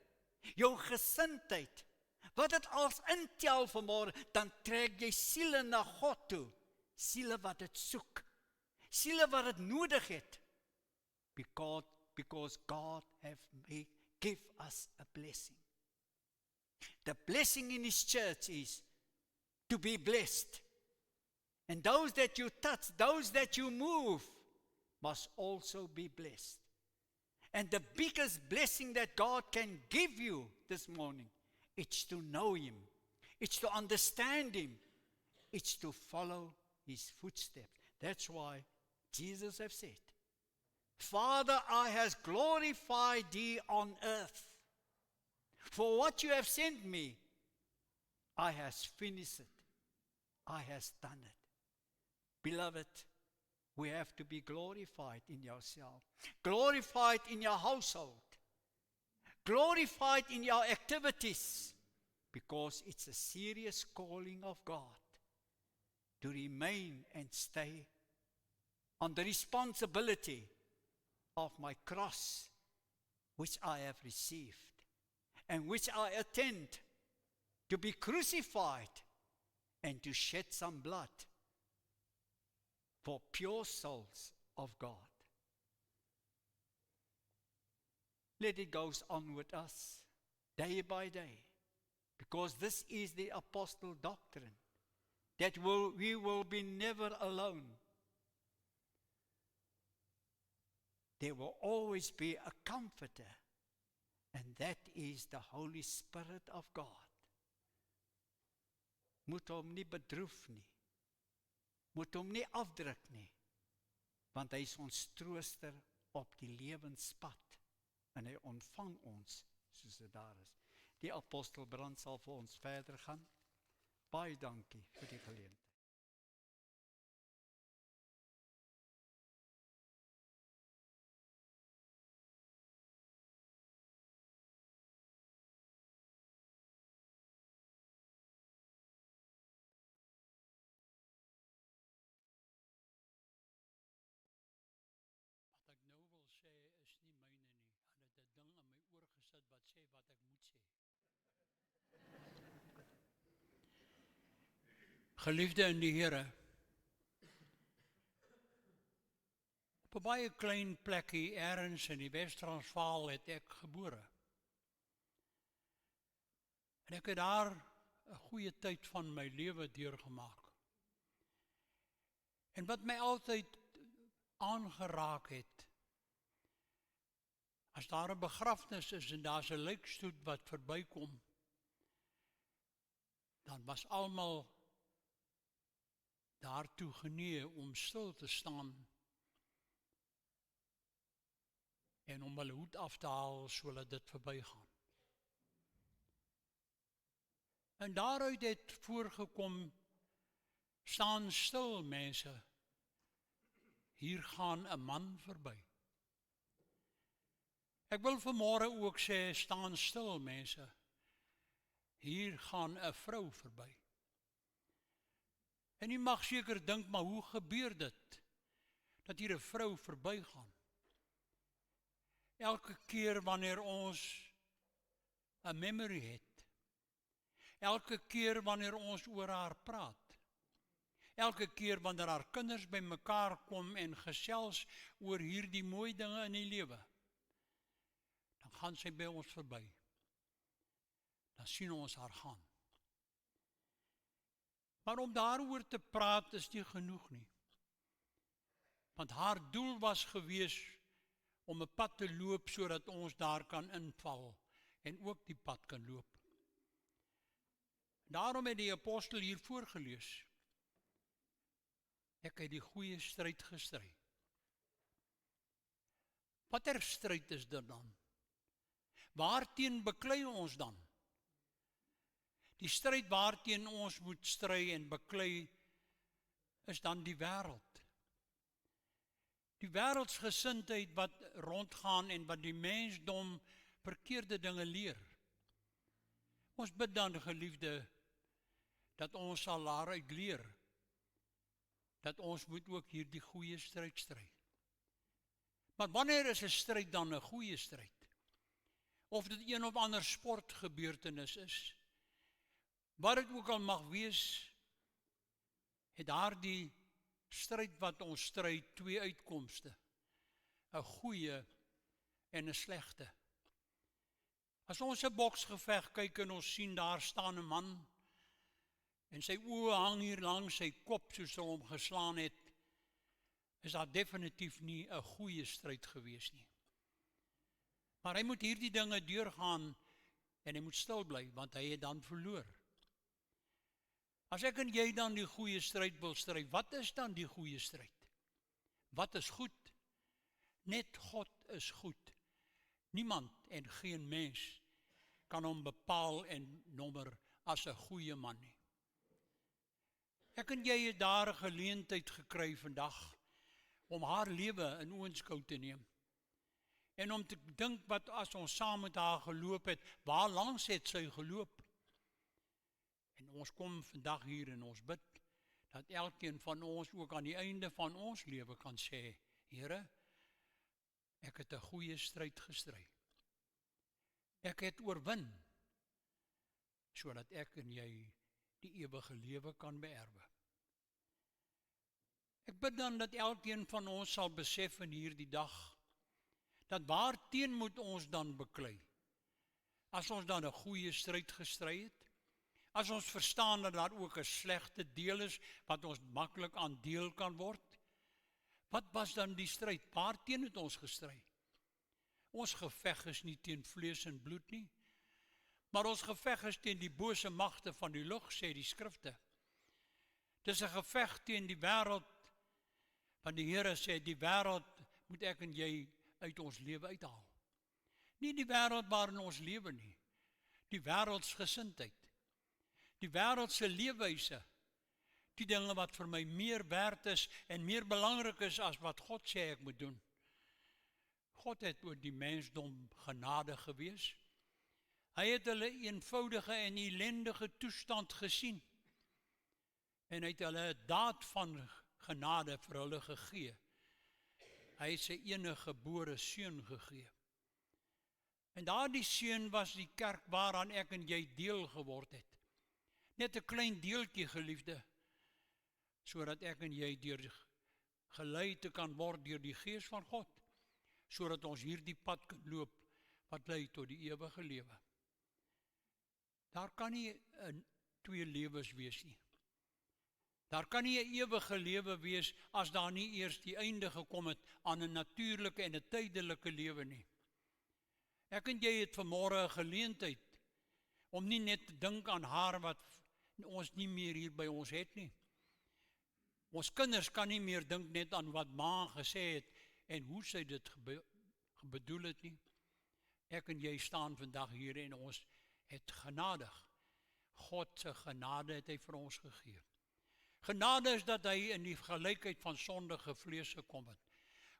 jou gesindheid, wat dit als intel vanmôre, dan trek jy siele na God toe. Siele wat dit soek. Siele wat dit nodig het. Because God have give us a blessing. The blessing in His church is to be blessed. And those that you touch, those that you move, must also be blessed. And the biggest blessing that God can give you this morning, it's to know Him. It's to understand Him. It's to follow His footsteps. That's why Jesus have said, Father, I has glorified Thee on earth. For what You have sent me, I has finished it. I has done it. Beloved, we have to be glorified in yourself, glorified in your household, glorified in your activities, because it's a serious calling of God to remain and stay on the responsibility of my cross, which I have received, and which I attend to be crucified and to shed some blood for pure souls of God. Let it go on with us, day by day, Because this is the apostle doctrine, that we will be never alone. There will always be a comforter, and that is the Holy Spirit of God. Moet hom nie bedroef nie. Moet hom nie afdruk nie. Want hy is ons trooster op die lewenspad. En hy ontvang ons soos dit daar is. Die apostel Brand sal vir ons verder gaan. Baie dankie vir die geleentheid. Wat ek nou wil sê is nie myne nie. Hulle het 'n ding aan my oor gesit wat sê wat ek moet sê. Geliefde in die Here, op 'n baie klein plekkie ergens in die Wes-Transvaal het ek gebore. En ek het daar 'n goeie tyd van my lewe deurgemaak. En wat my altyd aangeraak het, as daar 'n begrafnis is en daar's 'n lijkstoet wat verbykom, dan was almal daartoe genee om stil te staan en om hulle hoed af te haal sodat dit verbygaan. En daaruit het voorgekom, staan stil mense, hier gaan 'n man verby. Ek wil vanmôre ook sê, staan stil mense, hier gaan 'n vrou verby. En jy mag seker dink, maar hoe gebeur dit, dat hier 'n vrou verbygaan? Elke keer wanneer ons 'n memory het, elke keer wanneer ons oor haar praat, elke keer wanneer haar kinders by mekaar kom en gesels oor hierdie mooi dinge in die lewe, dan gaan sy by ons verby. Dan sien ons haar gaan. Maar om daaroor te praat is nie genoeg nie. Want haar doel was gewees om 'n pad te loop sodat ons daar kan inval en ook die pad kan loop. Daarom het die apostel hier voorgelees. Ek het die goeie stryd gestry. Watter stryd is dit dan? Waarteen beklei ons dan? Die stryd waarteen ons moet stry en beklei is dan die wêreld. Die wêreldsgesindheid wat rondgaan en wat die mensdom verkeerde dinge leer. Ons bid dan, geliefde, dat ons sal daaruit leer, dat ons moet ook hierdie goeie stryd stry. Maar wanneer is 'n stryd dan 'n goeie stryd? Of dit een of ander sportgebeurtenis is, wat dit ook al mag wees, het daardie stryd wat ons stry twee uitkomste, 'n goeie en 'n slegte. As ons 'n boksgeveg kyk en ons sien daar staan 'n man en sy oë hang hier langs sy kop soos hy hom geslaan het, is daar definitief nie 'n goeie stryd gewees nie. Maar hy moet hierdie dinge deurgaan en hy moet stil bly, want hy het dan verloor. As ek en jy dan die goeie stryd wil stry, wat is dan die goeie stryd? Wat is goed? Net God is goed. Niemand en geen mens kan hom bepaal en nommer as 'n goeie man nie. Ek en jy het daar 'n geleentheid gekry vandag om haar lewe in oënskou te neem. En om te dink wat as ons saam met haar geloop het, waar langs het sy geloop? En ons kom vandag hier en ons bid, dat elkeen van ons ook aan die einde van ons lewe kan sê, Here, ek het 'n goeie stryd gestry. Ek het oorwin, sodat ek en jy die ewige lewe kan beerwe. Ek bid dan dat elkeen van ons sal besef in hierdie dag, dat waarteen moet ons dan beklei? As ons dan 'n goeie stryd gestry het, As ons verstaan dat daar ook 'n slegte deel is, wat ons maklik aan deel kan word, wat was dan die stryd? Waarteen het ons gestry? Ons geveg is nie teen vlees en bloed nie, maar ons geveg is teen die bose magte van die lug, sê die skrifte. Dis 'n geveg teen die wêreld, want die Here sê, die wêreld moet ek en jy uit ons lewe uithaal. Nie die wêreld waarin ons lewe nie, die wêreldsgesindheid, die wêreldse leefwyse, die dinge wat vir my meer werd is en meer belangrik is as wat God sê ek moet doen. God het oor die mensdom genade gewees. Hy het hulle eenvoudige en ellendige toestand gesien en hy het hulle 'n daad van genade vir hulle gegee. Hy het sy enige gebore seun gegee. En daardie seun was die kerk waaraan ek en jy deel geword het. Net 'n klein deeltjie, geliefde, sodat ek en jy gelei te kan word deur die Gees van God, sodat ons hierdie pad kan loop wat lei tot die ewige lewe. Daar kan nie 2 lewens wees nie. Daar kan nie 'n ewige lewe wees as daar nie eers die einde gekom het aan 'n natuurlike en 'n tydelike lewe nie. Ek en jy het vanmôre 'n geleentheid om nie net te dink aan haar wat ons nie meer hier by ons het nie. Ons kinders kan nie meer dink net aan wat ma gesê het en hoe sy dit bedoel het nie. Ek en jy staan vandag hier en ons het genadig. God se genade het hy vir ons gegee. Genade is dat hy in die gelykheid van sondige vlees gekom het.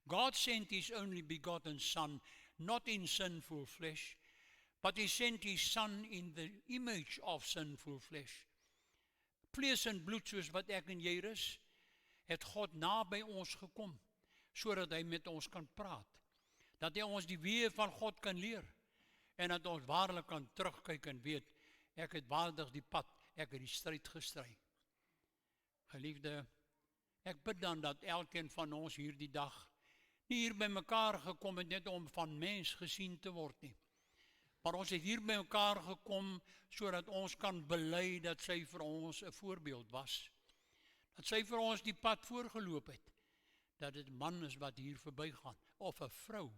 God sent his only begotten Son, not in sinful flesh, but he sent his Son in the image of sinful flesh. Vlees en bloed soos wat ek en jy is, het God naby ons gekom, sodat hy met ons kan praat, dat hy ons die weë van God kan leer, en dat ons waarlik kan terugkyk en weet, ek het waardig die pad, ek het die stryd gestry. Geliefde, ek bid dan dat elkeen van ons hierdie dag nie hier by mekaar gekom het net om van mens gesien te word nie. Maar ons het hier by mekaar gekom sodat ons kan bely dat sy vir ons 'n voorbeeld was. Dat sy vir ons die pad voorgeloop het. Dat dit 'n man is wat hier verbygaan of 'n vrou,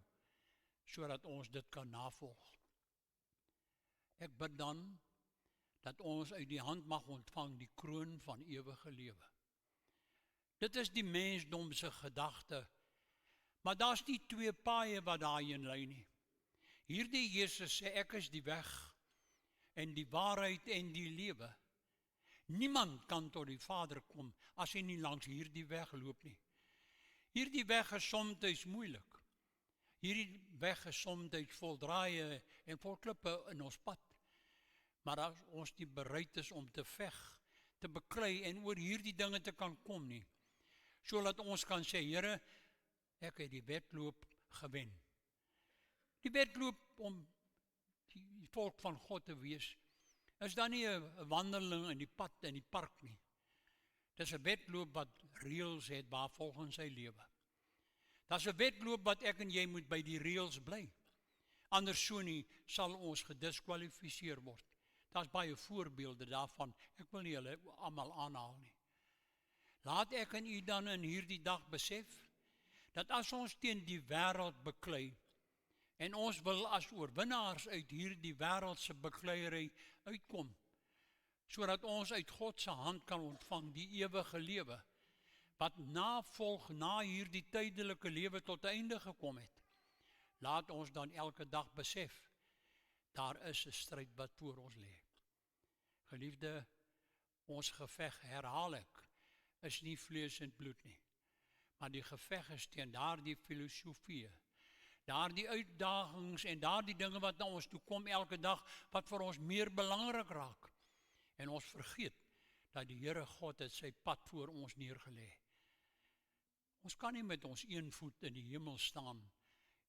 sodat ons dit kan navolg. Ek bid dan dat ons uit die hand mag ontvang die kroon van ewige lewe. Dit is die mensdom se gedagte, maar daar's nie 2 paaie wat daarheen lei nie. Hierdie Jesus sê, ek is die weg en die waarheid en die lewe. Niemand kan tot die Vader kom as hy nie langs hierdie weg loop nie. Hierdie weg is soms moeilik. Hierdie weg is soms vol draaie en vol klippe in ons pad. Maar as ons nie bereid is om te veg, te beklei en oor hierdie dinge te kan kom nie, sodat ons kan sê, Here, ek het die wedloop gewen. Die wedloop om die volk van God te wees, is dan nie 'n wandeling in die pad in die park nie. Dis 'n wedloop wat reëls het waar volgens sy lewe. Dis 'n wedloop wat ek en jy moet by die reëls bly. Anders so nie sal ons gediskwalifiseer word. Daar's baie voorbeelde daarvan. Ek wil nie hulle almal aanhaal nie. Laat ek en u dan in hierdie dag besef dat as ons teen die wêreld beklei en ons wil as oorwinnaars uit hierdie wêreldse bekleierery uitkom, sodat ons uit God se hand kan ontvang die ewige lewe, wat navolg na hierdie tydelike lewe tot einde gekom het. Laat ons dan elke dag besef, daar is 'n stryd wat voor ons lê. Geliefde, ons geveg, herhaal ek, is nie vlees en bloed nie, maar die geveg is teen daardie filosofie, daardie uitdagings en daardie dinge wat na ons toe kom elke dag, wat vir ons meer belangrik raak. En ons vergeet dat die Here God het sy pad voor ons neergelê. Ons kan nie met ons een voet in die hemel staan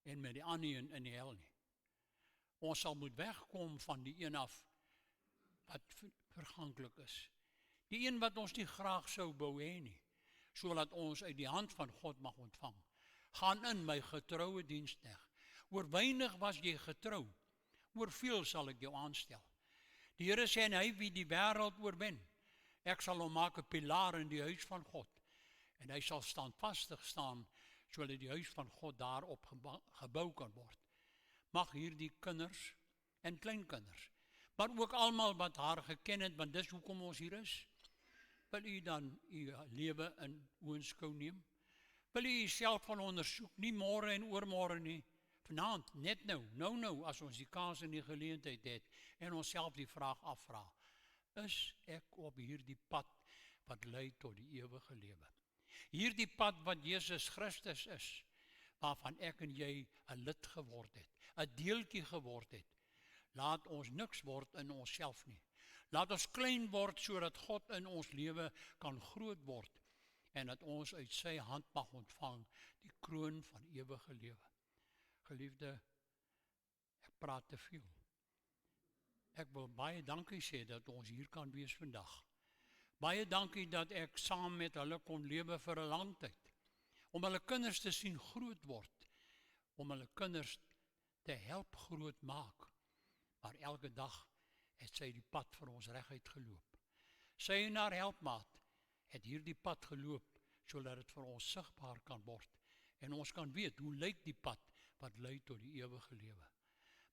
en met die ander een in die hel nie. Ons sal moet wegkom van die een af wat verganklik is. Die een wat ons nie graag sou wou hê nie, sodat ons uit die hand van God mag ontvang. Gaan in, my getroue diensknegt. Oor weinig was jy getrou, oor veel sal ek jou aanstel. Die Here sê, en hy wie die wêreld oorwin, ek sal hom maak 'n pilaar in die huis van God. En hy sal standvastig staan, sodat die huis van God daarop gebou kan word. Mag hierdie kinders en kleinkinders, maar ook almal wat haar geken het, want dis hoekom ons hier is, wil u dan u lewe in oënskou neem? Wil u jouself van ondersoek, nie môre en oormôre nie, vanaand, net nou, as ons die kans en die geleentheid het, en onsself die vraag afvra, is ek op hierdie pad wat lei tot die ewige lewe? Hierdie pad wat Jesus Christus is, waarvan ek en jy 'n lid geword het, 'n deeltjie geword het. Laat ons niks word in onsself nie. Laat ons klein word, sodat God in ons lewe kan groot word, en dat ons uit sy hand mag ontvang die kroon van ewige lewe. Geliefde, ek praat te veel. Ek wil baie dankie sê dat ons hier kan wees vandag. Baie dankie dat ek saam met hulle kon lewe vir 'n lang tyd, om hulle kinders te sien groot word, om hulle kinders te help groot maak. Maar elke dag het sy die pad vir ons reguit geloop. Sy en haar helpmaat het hierdie pad geloop, sodat dit vir ons sigbaar kan word, en ons kan weet hoe lyk die pad wat lei tot die ewige lewe.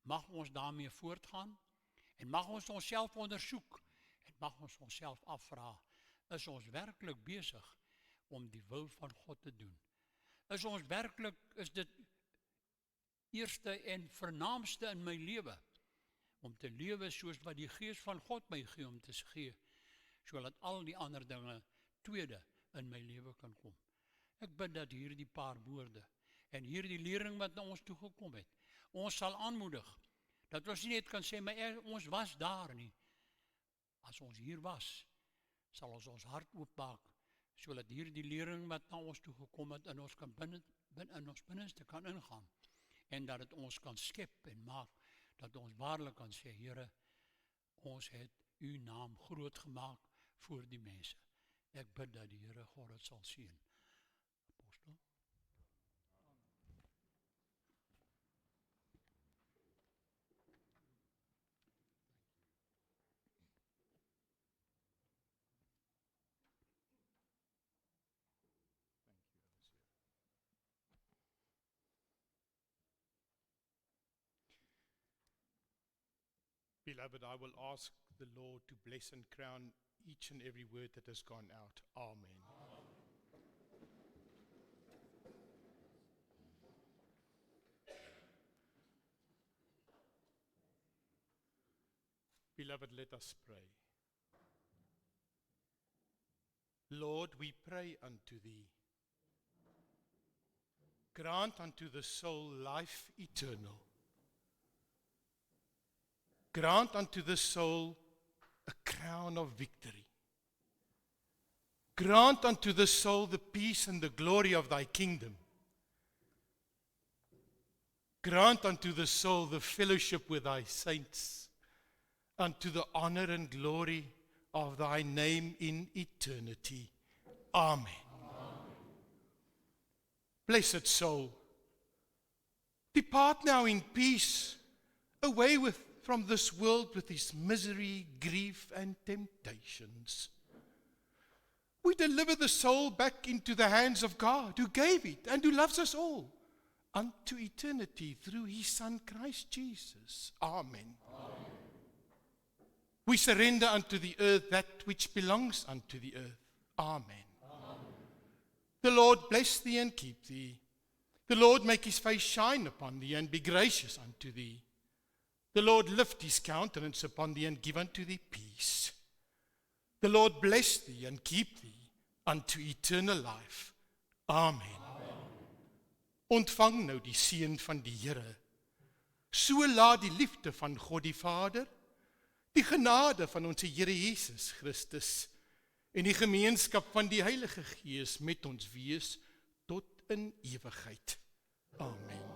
Mag ons daarmee voortgaan, en mag ons onsself ondersoek, en mag ons onsself afvra, is ons werklik besig om die wil van God te doen? Is dit eerste en vernaamste in my lewe, om te lewe soos wat die Gees van God my gee om te gee, sodat al die ander dinge tweede in my lewe kan kom. Ek bid dat hierdie paar woorde en hierdie lering wat na ons toe gekom het, ons sal aanmoedig, dat ons nie net kan sê, maar ons was daar nie. As ons hier was, sal ons hart oopmaak, sodat hierdie lering wat na ons toe gekom het, in ons binneste kan ingaan, en dat het ons kan skep en maak, dat ons waarlik kan sê, Here, ons het u naam groot gemaak voor die mense. Ek bid dat die Here God het sal seën. Apostel. Beloved, I will ask the Lord to bless and crown each and every word that has gone out. Amen. Beloved, let us pray. Lord, we pray unto thee. Grant unto the soul life eternal. Grant unto the soul a crown of victory. Grant unto the soul the peace and the glory of thy kingdom. Grant unto the soul the fellowship with thy saints, unto the honor and glory of thy name in eternity. Amen. Blessed soul, depart now in peace, away from this world with its misery, grief, and temptations. We deliver the soul back into the hands of God, who gave it and who loves us all, unto eternity through his Son Christ Jesus. Amen. We surrender unto the earth that which belongs unto the earth. Amen. The Lord bless thee and keep thee. The Lord make his face shine upon thee and be gracious unto thee. The Lord lift his countenance upon thee and give unto thee peace. The Lord bless thee and keep thee unto eternal life. Amen. Ontvang nou die seën van die Here. So laat die liefde van God die Vader, die genade van ons Here Jesus Christus en die gemeenskap van die Heilige Gees met ons wees tot in ewigheid. Amen.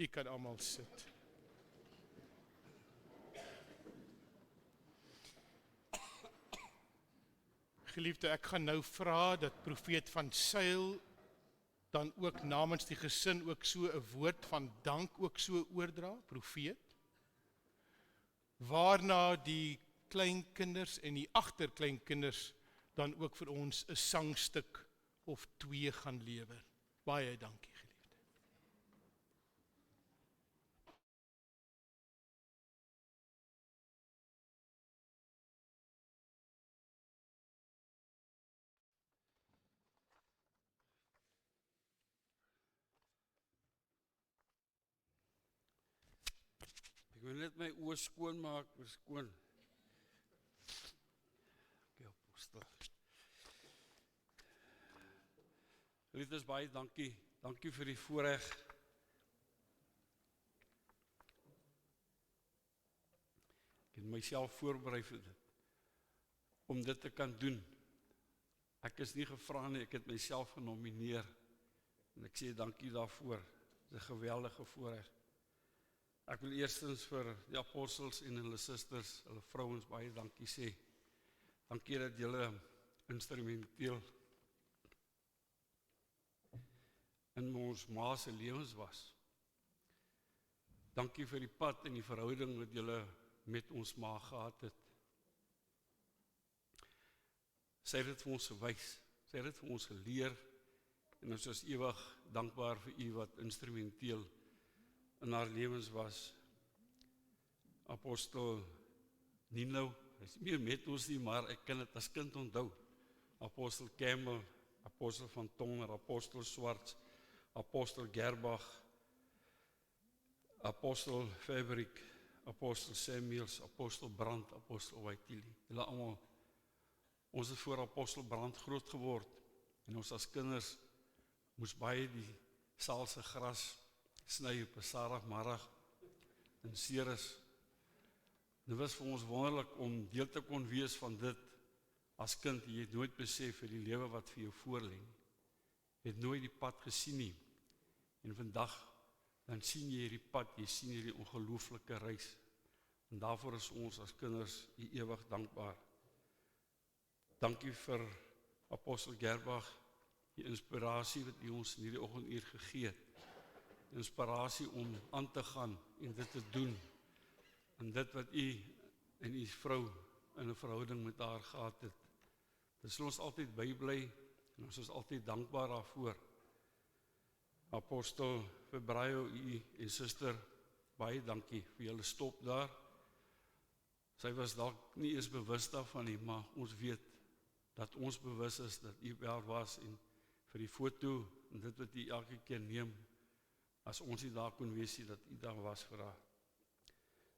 U kan almal sit. Geliefde, ek gaan nou vra dat profeet van Sail dan ook namens die gesin ook so 'n woord van dank ook so oordra, profeet. Waarna die kleinkinders en die agterkleinkinders dan ook vir ons 'n sangstuk of 2 gaan lewer. Baie dankie, geliefde. Ek wil net my oë skoon maak, skoon. Okay, apostel. Geliefdes, baie dankie. Dankie vir die voorreg. Ek het myself voorberei vir dit, om dit te kan doen. Ek is nie gevra nie, ek het myself genomineer. En ek sê dankie daarvoor. Dit is 'n geweldige voorreg. Ek wil eerstens vir die apostels en hulle susters, hulle vrouens baie dankie sê. Dankie dat julle instrumenteel in ons ma se lewens was. Dankie vir die pad en die verhouding wat julle met ons ma gehad het. Sy het dit vir ons gewys, sy het dit vir ons geleer, en ons is ewig dankbaar vir u wat instrumenteel in haar lewens was. Apostel Nino, hy is nie meer met ons nie, maar ek kan dit as kind onthou. Apostel Campbell, Apostel van Tonger, Apostel Swarts, Apostel Gerbach, Apostel Fabric, Apostel Samuels, Apostel Brandt, Apostel Waitili. Hulle almal, ons het voor Apostel Brandt groot geword, en ons as kinders moes baie die saalse gras sny op 'n Saterdagmiddag in Ceres. Dit was vir ons wonderlik om deel te kon wees van dit as kind. Jy het nooit besef vir die lewe wat vir jou voorlê. Jy het nooit die pad gesien nie. En vandag dan sien jy hierdie pad, jy sien hierdie ongelooflike reis. En daarvoor is ons as kinders u ewig dankbaar. Dankie vir Apostel Gerbach, die inspirasie wat u ons in hierdie oggenduur gegee het. Inspirasie om aan te gaan en dit te doen. En dit wat u en u vrou in 'n verhouding met haar gehad het. Dit sal ons altyd bybly en ons is altyd dankbaar daarvoor. Apostel Febraio, u en suster, baie dankie vir julle stop daar. Sy was dalk nie eens bewus daarvan nie, maar ons weet dat ons bewus is dat u daar was en vir die foto en dit wat u elke keer neem, as ons nie daar kon wees nie, dat u daar was vir haar.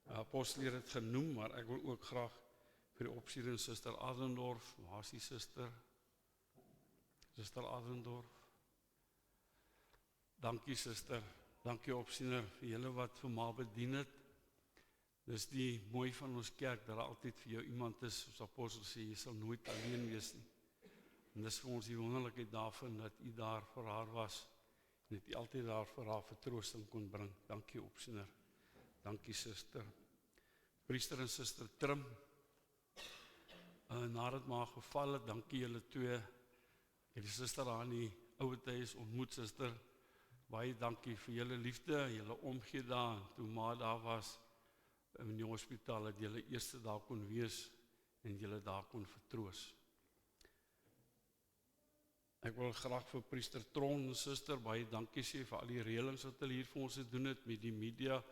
Apostel het dit genoem, maar ek wil ook graag vir die opsiening Suster Adendorf, waar is die suster? Suster Adendorf. Dankie suster, dankie opsiener vir julle wat vir my bedien het. Dis die mooi van ons kerk, dat daar altyd vir jou iemand is, soos apostel sê, jy sal nooit alleen wees nie. En dis vir ons die wonderlikheid daarvan, dat u daar vir haar was, en dat u altyd daar vir haar vertroosting kon bring. Dankie opsiener, dankie suster. Priester en suster Trim, nadat maar geval het, dankie julle twee. Ek het die suster aan die oude huis ontmoet, suster. Baie dankie vir julle liefde, julle omgee daar, toe ma daar was, in die hospitaal, dat julle eerste daar kon wees, en julle daar kon vertroos. Ek wil graag vir priester Tron, suster, baie dankie sê vir al die reëlings wat hulle hier vir ons gedoen het, met die media,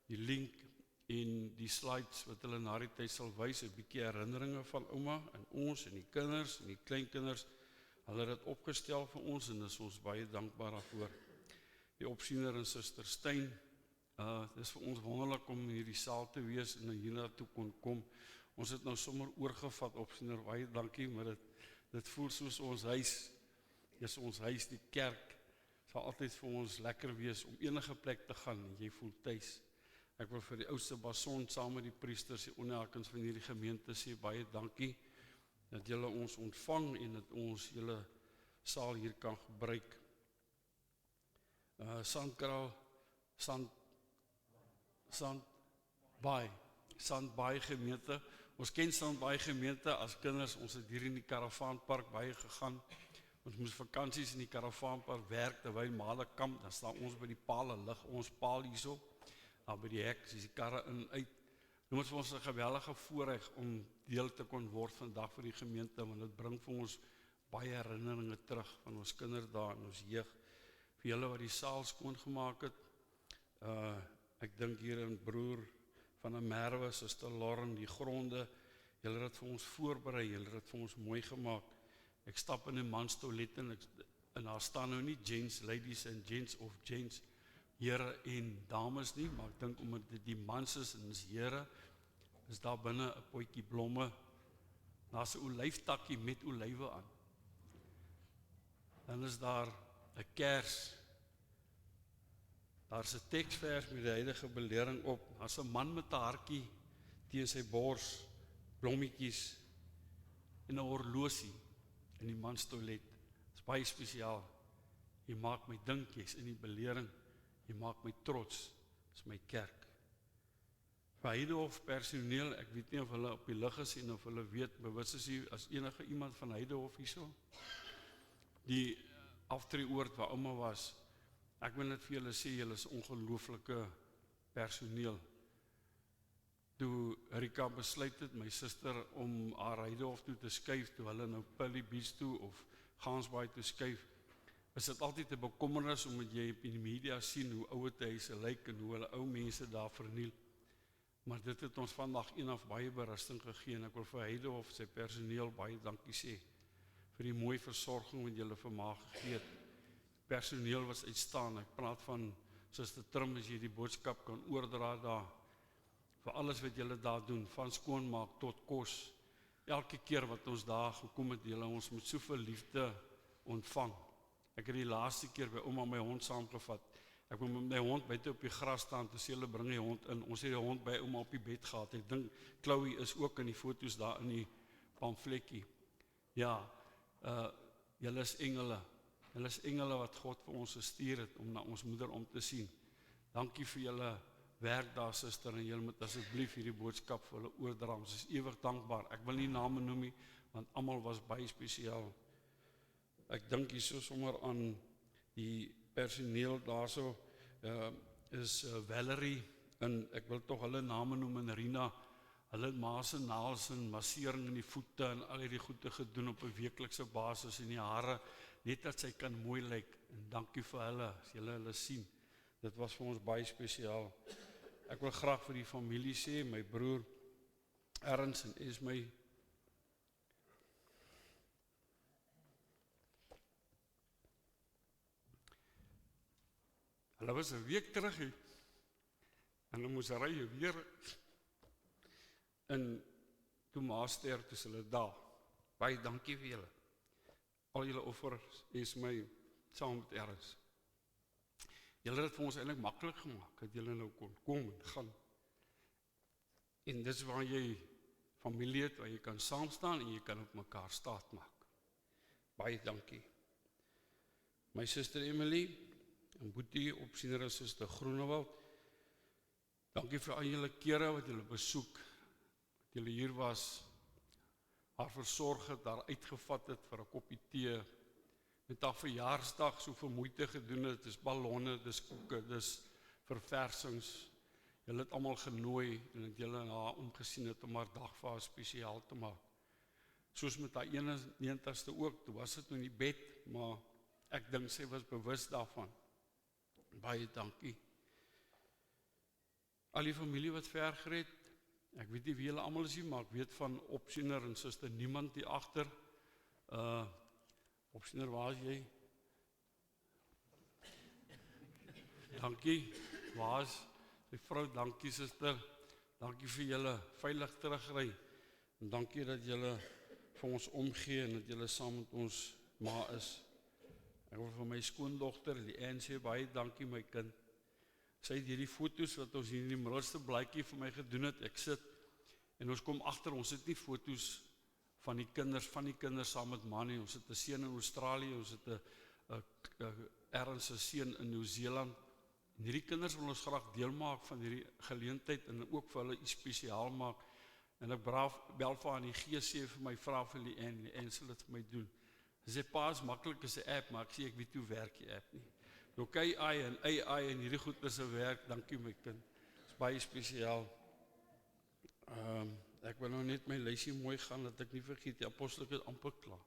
die link, en die slides wat hulle na die tyd sal wys, 'n bietjie herinneringe van ouma, en ons, en die kinders, en die kleinkinders, hulle het dit opgestel vir ons, en is ons baie dankbaar daarvoor. Die opsiener en suster Stein, dit is vir ons wonderlik om in hierdie saal te wees, en hierna toe kon kom. Ons het nou sommer oorgevat, opsiener, baie dankie, maar dit voel soos ons huis, dis ons huis, die kerk, sal altyd vir ons lekker wees, om enige plek te gaan, en jy voel tuis. Ek wil vir die oudste bason, saam met die priesters, die onelkens van hierdie gemeente sê, baie dankie, dat julle ons ontvang, en dat ons julle saal hier kan gebruik. Sandkraal, Sandbaai gemeente. Ons ken Sandbaai gemeente as kinders, ons het hier in die karavaanpark baie gegaan. Ons moes vakansies in die karavaanpark werk, terwyl Male kamp, dan staan ons by die pale, lig ons paal hierso, daar by die hek, as die karre in uit. Nou is vir ons 'n geweldige voorreg om deel te kon word vandag vir die gemeente, want dit bring vir ons baie herinneringe terug van ons kinderdae en ons jeug. Vir julle wat die saal skoongemaak het, ek dink hier in broer van 'n Merwe, Suster Lauren, die gronde, julle het vir ons voorberei, julle het vir ons mooi gemaak. Ek stap in 'n mans toilet en daar staan nou nie gents, ladies and gents of gents, here en dames nie, maar ek dink omdat dit die mans is en is here, is daar binne 'n potjie blomme, daar's 'n olyftakkie met olywe aan. Dan is daar 'n kers, daar's 'n teksvers met die heilige belering op, daar's 'n man met 'n hartjie teen sy bors, blommetjies en 'n horlosie in die mans toilet. Dit is baie spesiaal. Jy maak my dink, jy's in die belering, jy maak my trots, dis my kerk. Vir Heidehof personeel, ek weet nie of hulle op die lig is en of hulle weet, bewus is hier as enige iemand van Heidehof hierso. Die aftreeoord waar ouma was, ek wil net vir julle sê, julle is ongelooflike personeel. Toe Rika besluit het, my suster, om haar Heidehof toe te skuif, toe hulle nou Pilly Beach toe of Gansbaai toe skuif, is dit altyd 'n bekommernis, omdat jy op die media sien hoe ouer huise lyk en hoe hulle ou mense daar verniel. Maar dit het ons vandag eendag baie berusting gegee, en ek wil vir Heidehof sy personeel baie dankie sê, vir die mooi versorging wat julle vir my gegee het. Personeel was uitstaan, ek praat van, Suster Trim, as jy die boodskap kan oordra daar, vir alles wat julle daar doen, van skoonmaak tot kos, elke keer wat ons daar gekom het, julle ons met soveel liefde ontvang. Ek het die laaste keer by ouma my hond saamgevat, ek moet met my hond buite op die gras staan, toe sê hulle bring die hond in, ons het die hond by ouma op die bed gehad, ek dink Chloe is ook in die foto's daar in die pamfletjie. Ja, julle is engele wat God vir ons gestuur het, om na ons moeder om te sien. Dankie vir julle werk daar, suster, en julle moet asseblief hierdie boodskap vir hulle oordra, ons is ewig dankbaar. Ek wil nie name noem nie, want almal was baie spesiaal. Ek dink hierso sommer aan die personeel daarso, is Valerie, en ek wil tog hulle name noem, en Rina, hulle maas en naals en massering in die voete, en al hierdie goede gedoen op 'n weeklikse basis, en die hare, net dat sy kan mooi lyk, en dankie vir hulle, as julle hulle sien, dit was vir ons baie spesiaal. Ek wil graag vir die familie sê, my broer Ernst en Esme, hulle was 'n week terug, en hulle moes ry weer, en toe maaster, toe hulle daar, baie dankie vir julle, al julle offers is my saam met Ernst. Julle het vir ons eintlik maklik gemaak, dat julle nou kon kom en gaan. En dis waar jy familie het, waar jy kan saam staan en jy kan op mekaar staat maak. Baie dankie. My suster Emily, en Boetie, opsiener en suster Groenewald, dankie vir al julle kere wat julle besoek, wat julle hier was, haar versorg het, haar uitgevat het vir 'n koppie tee, met haar verjaarsdag soveel moeite gedoen het, dis ballonne, dis koeke, dis verversings, julle het almal genooi, en het julle na haar omgesien het, om haar dag vir haar spesiaal te maak. Soos met haar 91ste ook, toe was dit nou in die bed, maar ek dink sy was bewus daarvan. Baie dankie. Al die familie wat ver gered, ek weet nie wie julle almal is nie, maar ek weet van opsiener en suster niemand die agter. Opsiener, waar is jy? Dankie, waar is die vrou? Dankie suster, dankie vir julle veilig terugry, en dankie dat julle vir ons omgee, en dat julle saam met ons ma is. Ek wil vir my skoondogter, die ANC, baie dankie my kind. Sy het hierdie foto's wat ons hier in die middelste blaadjie vir my gedoen het, ek sit, en ons kom agter, ons het nie foto's van die kinders saam met ma nie, ons het 'n seun in Australië, ons het 'n ernstige seun in Nieu-Seeland, En hierdie kinders wil ons graag deel maak van hierdie geleentheid en ook vir hulle iets spesiaal maak. En ek bel vir aan die Gees sê vir my, vra vir die en sal dit vir my doen. Sy sê, pa, is maklik as 'n app, maar ek sê, ek weet hoe werk die app nie. Nou AI en hierdie goed is 'n werk, dankie my kind. Dit is baie spesiaal. Ek wil nou net my lysie mooi gaan, dat ek nie vergeet, die apostel is amper klaar.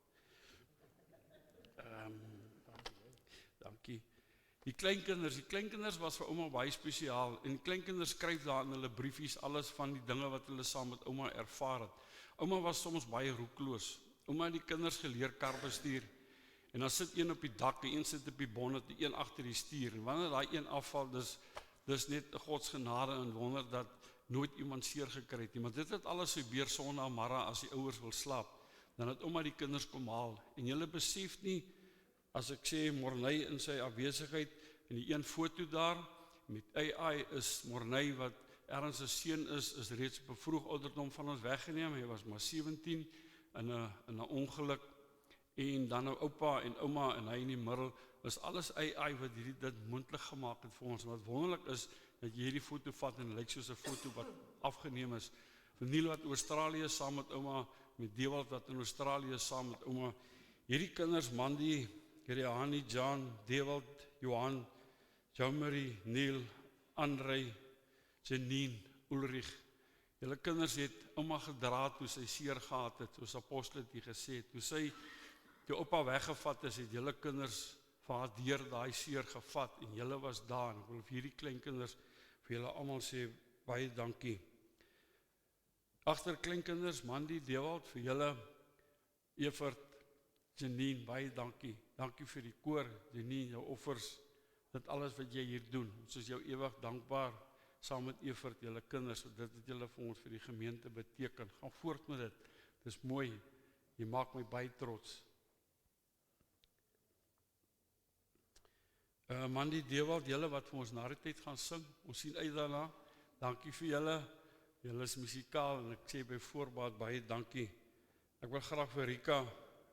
Dankie. Die kleinkinders was vir ouma baie spesiaal, en die kleinkinders skryf daar in hulle briefies alles van die dinge wat hulle saam met ouma ervaar het. Ouma was soms baie roekloos. Ouma het die kinders geleer kar bestuur, en dan sit een op die dak, die een sit op die bonnet, die een agter die stuur, en wanneer daai een afval, dis net Gods genade en wonder dat nooit iemand seer gekry het nie, maar dit het alles gebeur Sondagmiddag as die ouers wil slaap, dan het ouma die kinders kom haal, en julle besef nie, as ek sê Morney in sy afwesigheid, en die een foto daar, met AI is Morney wat ergens 'n seun is reeds op 'n vroeg ouderdom van ons weggeneem, hy was maar 17, in 'n ongeluk, en dan nou oupa en ouma, en hy in die middel, is alles AI wat dit moontlik gemaak het vir ons, wat wonderlik is, dat jy hierdie foto vat, en lyk soos 'n foto wat afgeneem is, Verniel wat Australië saam met ouma, met Dewald wat in Australië saam met ouma, hierdie kinders, Mandy, Geriani, John, Dewald, Johan, Jean-Marie, Neil, André, Janine, Ulrich, julle kinders het ouma gedra toe sy seer gehad het, soos apostel het gesê het, toe sy die oupa weggevat is, het julle kinders vir haar deur daai seer gevat, en julle was daar, en ek wil vir hierdie kleinkinders, vir julle almal sê, baie dankie. Agter kleinkinders, Mandy, Dewald, vir julle, Evert, Janine, baie dankie, dankie vir die koor, Janine, jou offers, dit alles wat jy hier doen, ons is jou ewig dankbaar, saam met Evert, julle kinders, dit het julle vir ons, vir die gemeente beteken, gaan voort met dit, dit is mooi, jy maak my baie trots. Mandy, Dewald, julle wat vir ons na die tyd gaan sing, ons sien uit daarna, dankie vir julle is musikaal, en ek sê by voorbaat, baie dankie, ek wil graag vir Rika,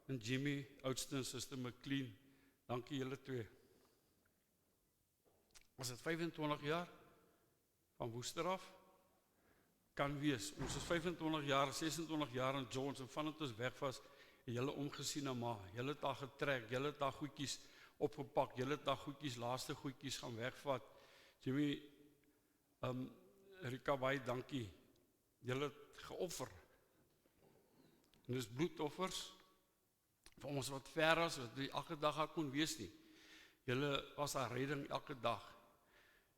en Jimmy, oudste en Suster McLean, dankie julle twee. Was dit 25 jaar van Woester af? Kan wees, ons is 25 jaar, 26 jaar in Jones, en vandat ons weg was, en julle omgesien na ma, julle het daar getrek, julle het daar goedjies opgepak, julle het daar goedjies, laaste goedjies gaan wegvat. Jimmy, Rika, baie dankie, julle het geoffer, en dis bloedoffers, vir ons wat ver was, wat die elke dag daar kon wees nie. Julle was daar redding elke dag.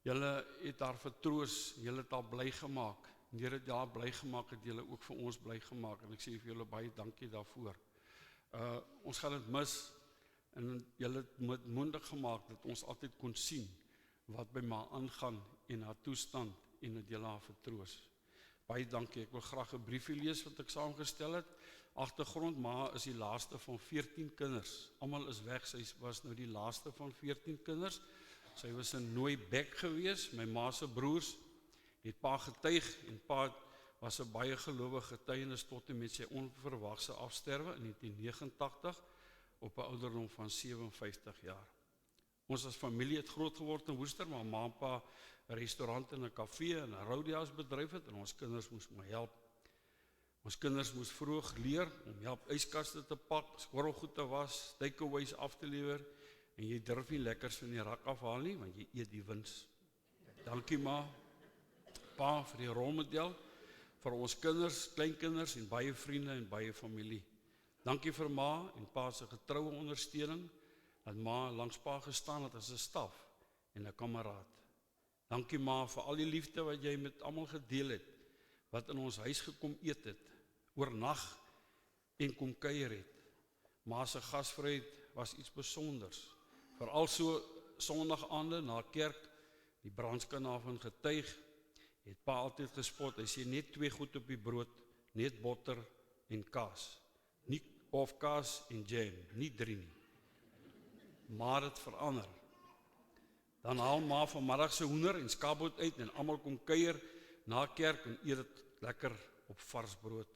Julle het daar vertroos, julle het daar bly gemaak. En Here het daar bly gemaak, het julle ook vir ons bly gemaak. En ek sê vir julle baie dankie daarvoor. Ons gaan dit mis, en julle het met mondig gemaak, dat ons altyd kon sien, wat by ma aangaan, en haar toestand, en het julle haar vertroos. Baie dankie, ek wil graag 'n briefie lees, wat ek saamgestel het. Agtergrond, ma is die laaste van 14 kinders, almal is weg, sy was nou die laaste van 14 kinders, sy was in Nooibek gewees, my ma se broers, het pa getuig, en pa was 'n baie gelowige getuienis tot en met sy onverwagse afsterwe in 1989, op 'n ouderdom van 57 jaar. Ons as familie het groot geword in Woester, maar ma en pa 'n restaurant en 'n kafee en 'n roadhouse bedryf het, en ons kinders moes my help. Ons kinders moes vroeg leer om help yskaste te pak, skorrelgoed te was, takeaways af te lewer, en jy durf nie lekkers van die rak afhaal nie, want jy eet die wins. Dankie ma, pa, vir die rolmodel, vir ons kinders, kleinkinders, en baie vriende en baie familie. Dankie vir ma en pa se getroue ondersteuning, dat ma langs pa gestaan het as 'n staf en 'n kameraad. Dankie ma vir al die liefde wat jy met almal gedeel het, wat in ons huis gekom eet het, oornag en kom kuier het. Ma se gasvryheid was iets besonders, veral so Sondagaande na kerk, die brandskanaal van getuig, het pa altyd gespot, hy sê net 2 goed op die brood, net botter en kaas, nie of kaas en jam, nie 3 nie. Maar het verander. Dan haal ma vanmiddag se hoender en skaapbout uit, en almal kom kuier na kerk, en eet dit lekker op vars brood.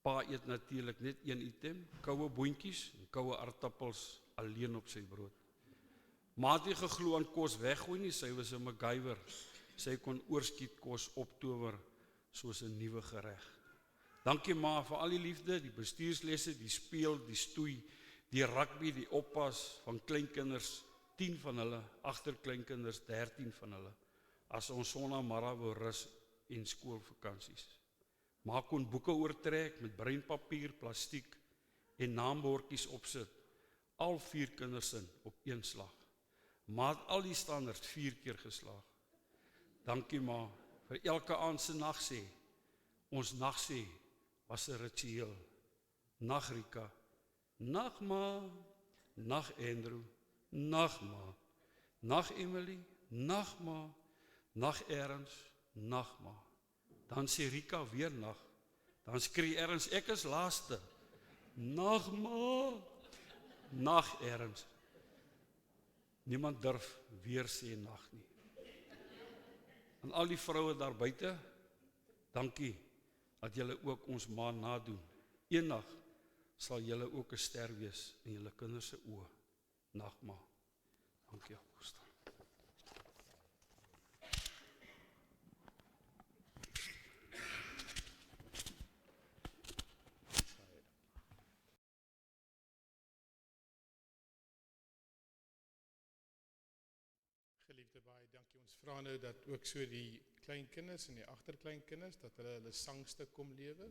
Pa eet natuurlik net 1 item, koue boontjies en koue aardappels alleen op sy brood. Ma het nie geglo aan kos weggooi nie, sy was 'n MacGyver. Sy kon oorskiet kos optower soos 'n nuwe gereg. Dankie ma vir al die liefde, die bestuurslesse, die speel, die stoei, die rugby, die oppas van kleinkinders, 10 van hulle, agterkleinkinders 13 van hulle. As ons sondagmiddag wou rus en skoolvakansies. Ma kon boeke oortrek met breinpapier, plastiek en naambordjies opsit. Al 4 kinders in op een slag. Ma het al die standaard 4 keer geslaag. Dankie ma vir elke aand se nagsê. Ons nagsê was 'n ritueel. Nag Rika, nag ma, nag Andrew, nag ma, nag Emily, nag ma, nag Erns, nag ma. Dan sê Rika weer nag. Dan skree Erns, ek is laaste. Nag ma, nag Erns. Niemand durf weer sê nag nie. En al die vroue daar buite, dankie dat julle ook ons ma nadoen. Eendag sal julle ook 'n ster wees in julle kinders se oë. Nag ma. Dankie apostel. Geliefde baie dankie. Ons vra nou dat ook so die kleinkinders en die agterkleinkinders dat hulle sangstuk kom lewe.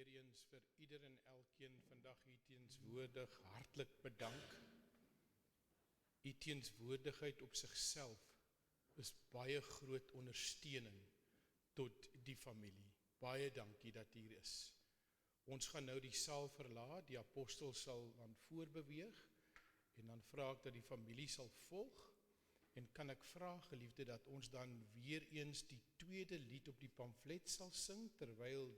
weer eens vir ieder en elkeen vandag u teenswoordig hartlik bedank. U teenswoordigheid op sigself is baie groot ondersteuning tot die familie. Baie dankie dat u hier is. Ons gaan nou die saal verlaat, die apostel sal dan voorbeweeg, en dan vra ek dat die familie sal volg, en kan ek vra, geliefde, dat ons dan weer eens die tweede lied op die pamflet sal sing, terwyl